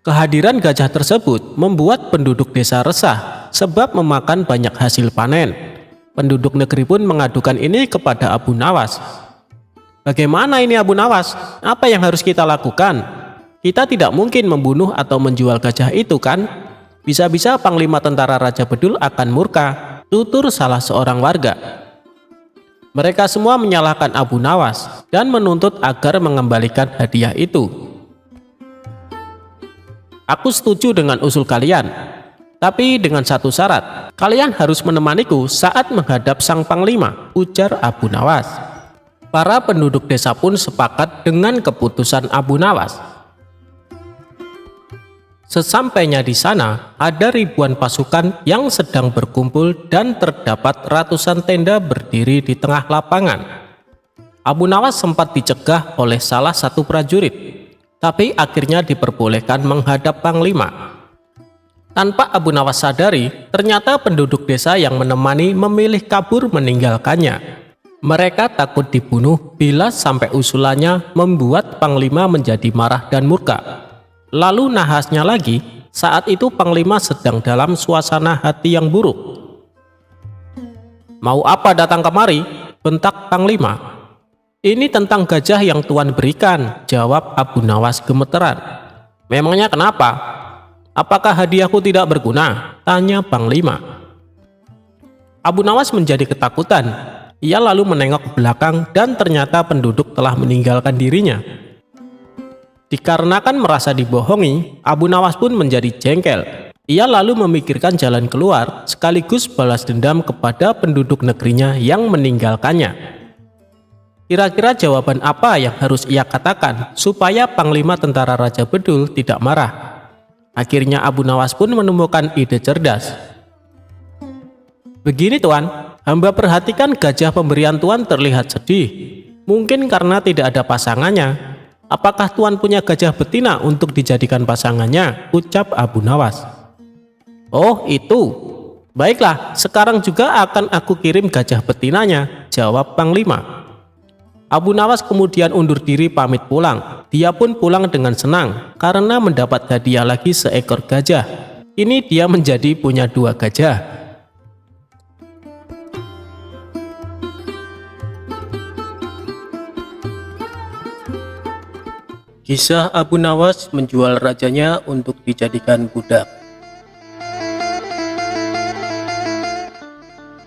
Kehadiran gajah tersebut membuat penduduk desa resah sebab memakan banyak hasil panen. Penduduk negeri pun mengadukan ini kepada Abu Nawas. "Bagaimana ini Abu Nawas? Apa yang harus kita lakukan? Kita tidak mungkin membunuh atau menjual gajah itu kan? Bisa-bisa panglima tentara Raja Bedul akan murka," tutur salah seorang warga. Mereka semua menyalahkan Abu Nawas dan menuntut agar mengembalikan hadiah itu. Aku setuju dengan usul kalian, tapi dengan satu syarat. Kalian harus menemaniku saat menghadap sang panglima, ujar Abu Nawas. Para penduduk desa pun sepakat dengan keputusan Abu Nawas. Sesampainya di sana, ada ribuan pasukan yang sedang berkumpul dan terdapat ratusan tenda berdiri di tengah lapangan. Abu Nawas sempat dicegah oleh salah satu prajurit, tapi akhirnya diperbolehkan menghadap panglima. Tanpa Abu Nawas sadari, ternyata penduduk desa yang menemani memilih kabur meninggalkannya. Mereka takut dibunuh bila sampai usulannya membuat panglima menjadi marah dan murka. Lalu nahasnya lagi, saat itu panglima sedang dalam suasana hati yang buruk. "Mau apa datang kemari?" bentak panglima. "Ini tentang gajah yang Tuan berikan," jawab Abu Nawas gemeteran. "Memangnya kenapa? Apakah hadiahku tidak berguna?" tanya panglima. Abu Nawas menjadi ketakutan. Ia lalu menengok ke belakang dan ternyata penduduk telah meninggalkan dirinya. Dikarenakan merasa dibohongi, Abu Nawas pun menjadi jengkel. Ia lalu memikirkan jalan keluar sekaligus balas dendam kepada penduduk negerinya yang meninggalkannya. Kira-kira jawaban apa yang harus ia katakan supaya panglima tentara Raja Bedul tidak marah? Akhirnya Abu Nawas pun menemukan ide cerdas. "Begini Tuan, hamba perhatikan gajah pemberian Tuan terlihat sedih. Mungkin karena tidak ada pasangannya. Apakah Tuan punya gajah betina untuk dijadikan pasangannya?" ucap Abu Nawas. "Oh itu, baiklah, sekarang juga akan aku kirim gajah betinanya," jawab panglima. Abu Nawas kemudian undur diri pamit pulang. Dia pun pulang dengan senang karena mendapat hadiah lagi seekor gajah. Ini dia menjadi punya 2 gajah. Kisah Abu Nawas menjual rajanya untuk dijadikan budak.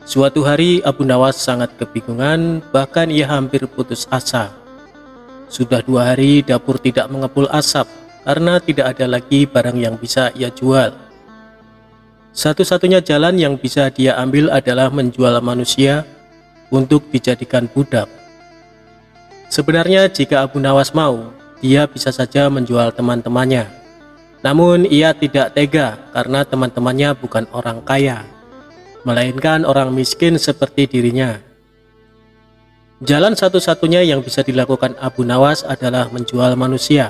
Suatu hari Abu Nawas sangat kebingungan, bahkan ia hampir putus asa. Sudah 2 hari dapur tidak mengepul asap karena tidak ada lagi barang yang bisa ia jual. Satu-satunya jalan yang bisa dia ambil adalah menjual manusia untuk dijadikan budak. Sebenarnya jika Abu Nawas mau, dia bisa saja menjual teman-temannya. Namun ia tidak tega karena teman-temannya bukan orang kaya, melainkan orang miskin seperti dirinya. Jalan satu-satunya yang bisa dilakukan Abu Nawas adalah menjual manusia.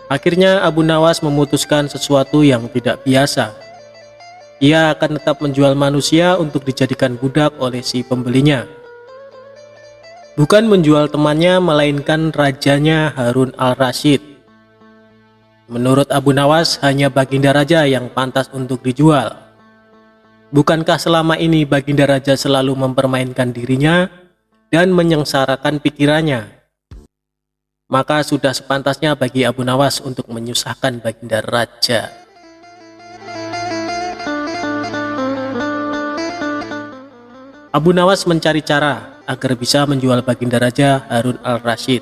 Akhirnya Abu Nawas memutuskan sesuatu yang tidak biasa. Ia akan tetap menjual manusia untuk dijadikan budak oleh si pembelinya. Bukan menjual temannya, melainkan rajanya Harun al-Rasyid. Menurut Abu Nawas, hanya Baginda Raja yang pantas untuk dijual. Bukankah selama ini Baginda Raja selalu mempermainkan dirinya dan menyengsarakan pikirannya? Maka sudah sepantasnya bagi Abu Nawas untuk menyusahkan Baginda Raja. Abu Nawas mencari cara agar bisa menjual Baginda Raja Harun al-Rasyid.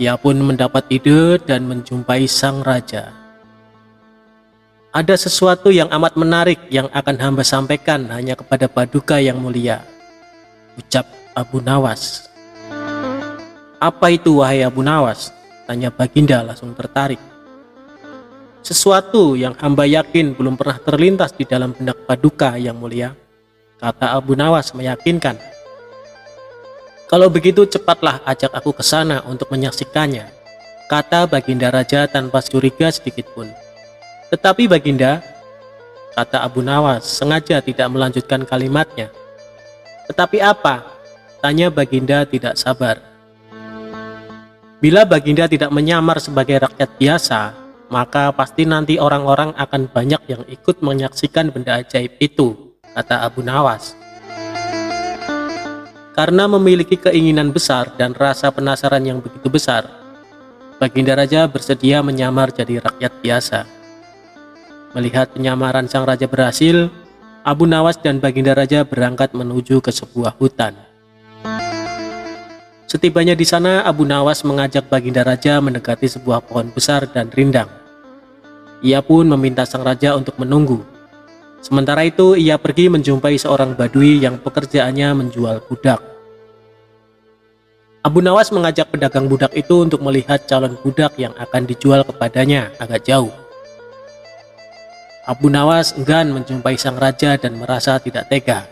Ia pun mendapat ide dan menjumpai sang raja. "Ada sesuatu yang amat menarik yang akan hamba sampaikan hanya kepada Paduka yang mulia," ucap Abu Nawas. "Apa itu wahai Abu Nawas?" tanya Baginda langsung tertarik. "Sesuatu yang hamba yakin belum pernah terlintas di dalam benak Paduka yang mulia," kata Abu Nawas meyakinkan. "Kalau begitu cepatlah ajak aku ke sana untuk menyaksikannya," kata Baginda Raja tanpa curiga sedikit pun. "Tetapi Baginda," kata Abu Nawas sengaja tidak melanjutkan kalimatnya. "Tetapi apa?" tanya Baginda tidak sabar. "Bila Baginda tidak menyamar sebagai rakyat biasa, maka pasti nanti orang-orang akan banyak yang ikut menyaksikan benda ajaib itu," kata Abu Nawas. Karena memiliki keinginan besar dan rasa penasaran yang begitu besar, Baginda Raja bersedia menyamar jadi rakyat biasa. Melihat penyamaran sang raja berhasil, Abu Nawas dan Baginda Raja berangkat menuju ke sebuah hutan. Setibanya di sana, Abu Nawas mengajak Baginda Raja mendekati sebuah pohon besar dan rindang. Ia pun meminta sang raja untuk menunggu. Sementara itu ia pergi menjumpai seorang badui yang pekerjaannya menjual budak. Abu Nawas mengajak pedagang budak itu untuk melihat calon budak yang akan dijual kepadanya agak jauh. Abu Nawas enggan menjumpai sang raja dan merasa tidak tega.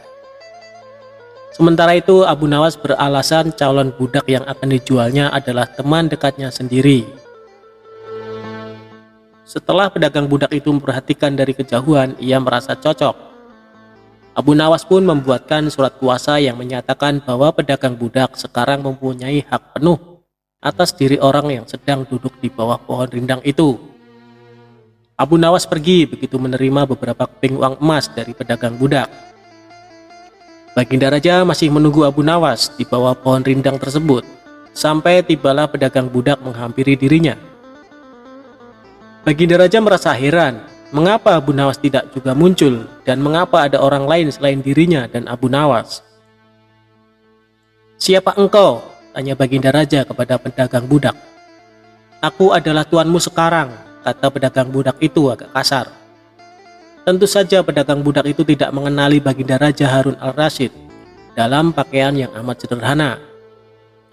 Sementara itu Abu Nawas beralasan calon budak yang akan dijualnya adalah teman dekatnya sendiri. Setelah pedagang budak itu memperhatikan dari kejauhan, ia merasa cocok. Abu Nawas pun membuatkan surat kuasa yang menyatakan bahwa pedagang budak sekarang mempunyai hak penuh atas diri orang yang sedang duduk di bawah pohon rindang itu. Abu Nawas pergi begitu menerima beberapa keping uang emas dari pedagang budak. Baginda Raja masih menunggu Abu Nawas di bawah pohon rindang tersebut, sampai tibalah pedagang budak menghampiri dirinya. Baginda Raja merasa heran, mengapa Abu Nawas tidak juga muncul, dan mengapa ada orang lain selain dirinya dan Abu Nawas. "Siapa engkau?" tanya Baginda Raja kepada pedagang budak. "Aku adalah tuanmu sekarang," kata pedagang budak itu agak kasar. Tentu saja pedagang budak itu tidak mengenali Baginda Raja Harun al-Rasyid dalam pakaian yang amat sederhana.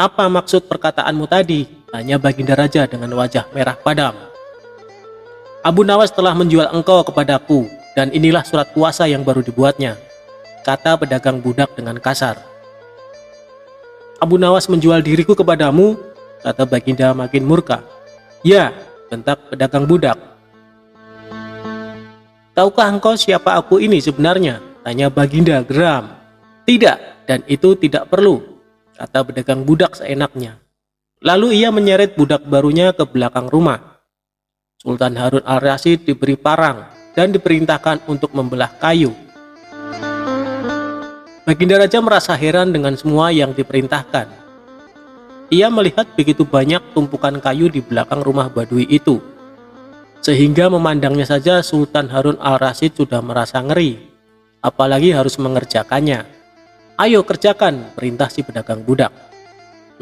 "Apa maksud perkataanmu tadi?" tanya Baginda Raja dengan wajah merah padam. "Abu Nawas telah menjual engkau kepadaku, dan inilah surat kuasa yang baru dibuatnya," kata pedagang budak dengan kasar. "Abu Nawas menjual diriku kepadamu?" kata Baginda makin murka. "Ya," bentak pedagang budak. "Tahukah engkau siapa aku ini sebenarnya?" tanya Baginda geram. "Tidak, dan itu tidak perlu," kata pedagang budak seenaknya. Lalu ia menyeret budak barunya ke belakang rumah. Sultan Harun al-Rasyid diberi parang dan diperintahkan untuk membelah kayu. Baginda Raja merasa heran dengan semua yang diperintahkan. Ia melihat begitu banyak tumpukan kayu di belakang rumah badui itu, sehingga memandangnya saja Sultan Harun al-Rasyid sudah merasa ngeri, apalagi harus mengerjakannya. "Ayo kerjakan," perintah si pedagang budak.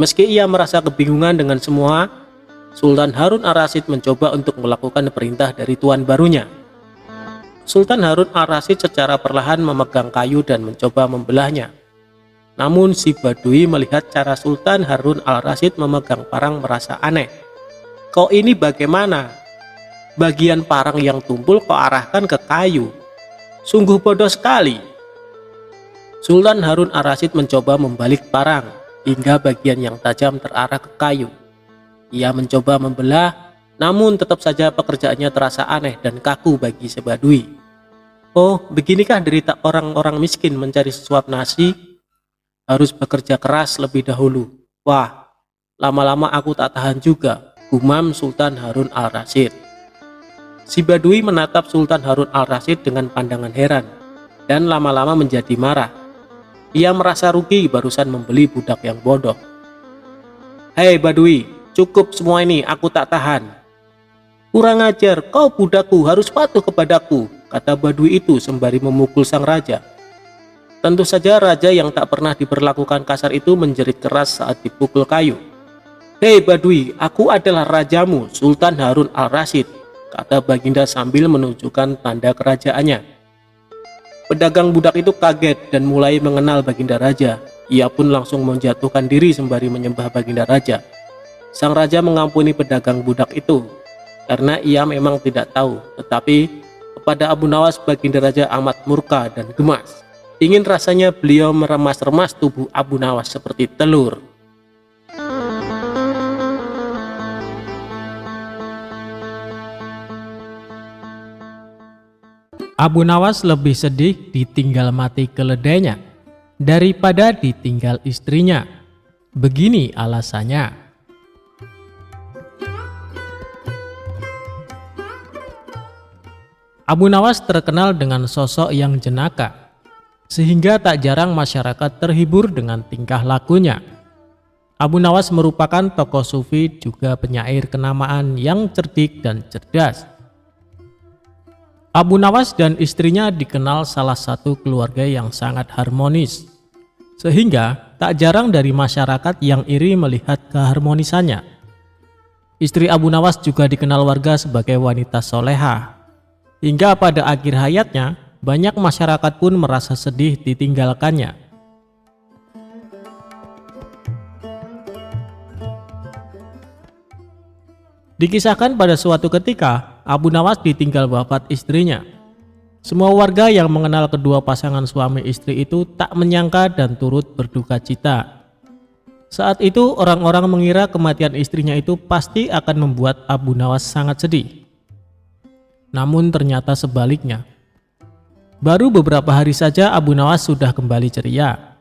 Meski ia merasa kebingungan dengan semua, Sultan Harun al-Rasyid mencoba untuk melakukan perintah dari tuan barunya. Sultan Harun al-Rasyid secara perlahan memegang kayu dan mencoba membelahnya. Namun si badui melihat cara Sultan Harun al-Rasyid memegang parang merasa aneh. "Kau ini bagaimana? Bagian parang yang tumpul kau arahkan ke kayu. Sungguh bodoh sekali." Sultan Harun al-Rasyid mencoba membalik parang hingga bagian yang tajam terarah ke kayu. Ia mencoba membelah, namun tetap saja pekerjaannya terasa aneh dan kaku bagi si badui. "Oh, beginikah derita orang-orang miskin mencari sesuap nasi? Harus bekerja keras lebih dahulu. Wah, lama-lama aku tak tahan juga," gumam Sultan Harun al-Rasyid. Si badui menatap Sultan Harun al-Rasyid dengan pandangan heran, dan lama-lama menjadi marah. Ia merasa rugi barusan membeli budak yang bodoh. "Hei badui, cukup semua ini, aku tak tahan." "Kurang ajar, kau budakku, harus patuh kepadaku," kata badui itu sembari memukul sang raja. Tentu saja raja yang tak pernah diperlakukan kasar itu menjerit keras saat dipukul kayu. "Hei badui, aku adalah rajamu, Sultan Harun al-Rasyid," kata Baginda sambil menunjukkan tanda kerajaannya. Pedagang budak itu kaget dan mulai mengenal Baginda Raja. Ia pun langsung menjatuhkan diri sembari menyembah Baginda Raja. Sang raja mengampuni pedagang budak itu karena ia memang tidak tahu, tetapi kepada Abu Nawas Baginda Raja amat murka dan gemas. Ingin rasanya beliau meremas-remas tubuh Abu Nawas seperti telur. Abu Nawas lebih sedih ditinggal mati keledainya daripada ditinggal istrinya. Begini alasannya. Abu Nawas terkenal dengan sosok yang jenaka, sehingga tak jarang masyarakat terhibur dengan tingkah lakunya. Abu Nawas merupakan tokoh sufi juga penyair kenamaan yang cerdik dan cerdas. Abu Nawas dan istrinya dikenal salah satu keluarga yang sangat harmonis, sehingga tak jarang dari masyarakat yang iri melihat keharmonisannya. Istri Abu Nawas juga dikenal warga sebagai wanita soleha. Hingga pada akhir hayatnya, banyak masyarakat pun merasa sedih ditinggalkannya. Dikisahkan pada suatu ketika, Abu Nawas ditinggal wafat istrinya. Semua warga yang mengenal kedua pasangan suami istri itu tak menyangka dan turut berduka cita. Saat itu orang-orang mengira kematian istrinya itu pasti akan membuat Abu Nawas sangat sedih. Namun ternyata sebaliknya. Baru beberapa hari saja Abu Nawas sudah kembali ceria.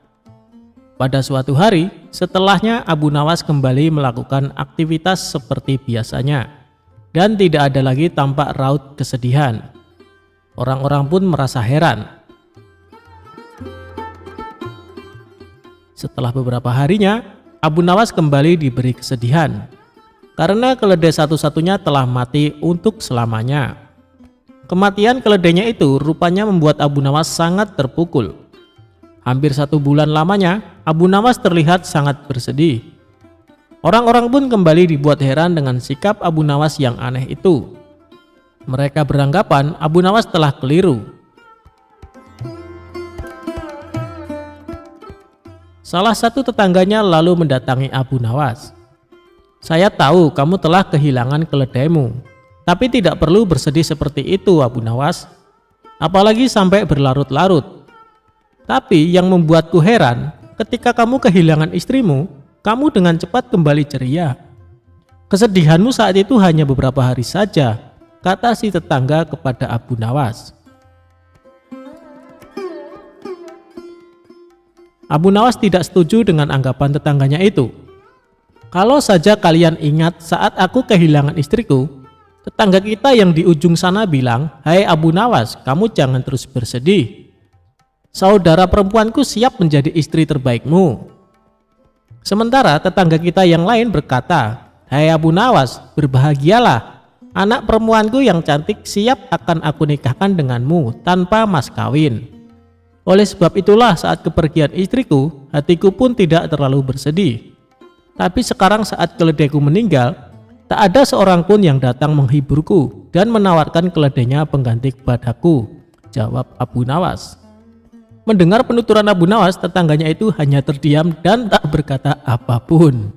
Pada suatu hari, setelahnya Abu Nawas kembali melakukan aktivitas seperti biasanya. Dan tidak ada lagi tampak raut kesedihan. Orang-orang pun merasa heran. Setelah beberapa harinya, Abu Nawas kembali diberi kesedihan karena keledai satu-satunya telah mati untuk selamanya. Kematian keledainya itu rupanya membuat Abu Nawas sangat terpukul. Hampir 1 bulan lamanya, Abu Nawas terlihat sangat bersedih. Orang-orang pun kembali dibuat heran dengan sikap Abu Nawas yang aneh itu. Mereka beranggapan Abu Nawas telah keliru. Salah satu tetangganya lalu mendatangi Abu Nawas. "Saya tahu kamu telah kehilangan keledaimu, tapi tidak perlu bersedih seperti itu Abu Nawas, apalagi sampai berlarut-larut. Tapi yang membuatku heran, ketika kamu kehilangan istrimu, kamu dengan cepat kembali ceria. Kesedihanmu saat itu hanya beberapa hari saja," kata si tetangga kepada Abu Nawas. Abu Nawas tidak setuju dengan anggapan tetangganya itu. "Kalau saja kalian ingat saat aku kehilangan istriku, tetangga kita yang di ujung sana bilang, 'Hai Abu Nawas, kamu jangan terus bersedih. Saudara perempuanku siap menjadi istri terbaikmu.' Sementara tetangga kita yang lain berkata, 'Hai Abu Nawas, berbahagialah. Anak perempuanku yang cantik siap akan aku nikahkan denganmu tanpa mas kawin.' Oleh sebab itulah saat kepergian istriku, hatiku pun tidak terlalu bersedih. Tapi sekarang saat keledaiku meninggal, tak ada seorang pun yang datang menghiburku dan menawarkan keledainya pengganti kepadaku," jawab Abu Nawas. Mendengar penuturan Abu Nawas, tetangganya itu hanya terdiam dan tak berkata apapun.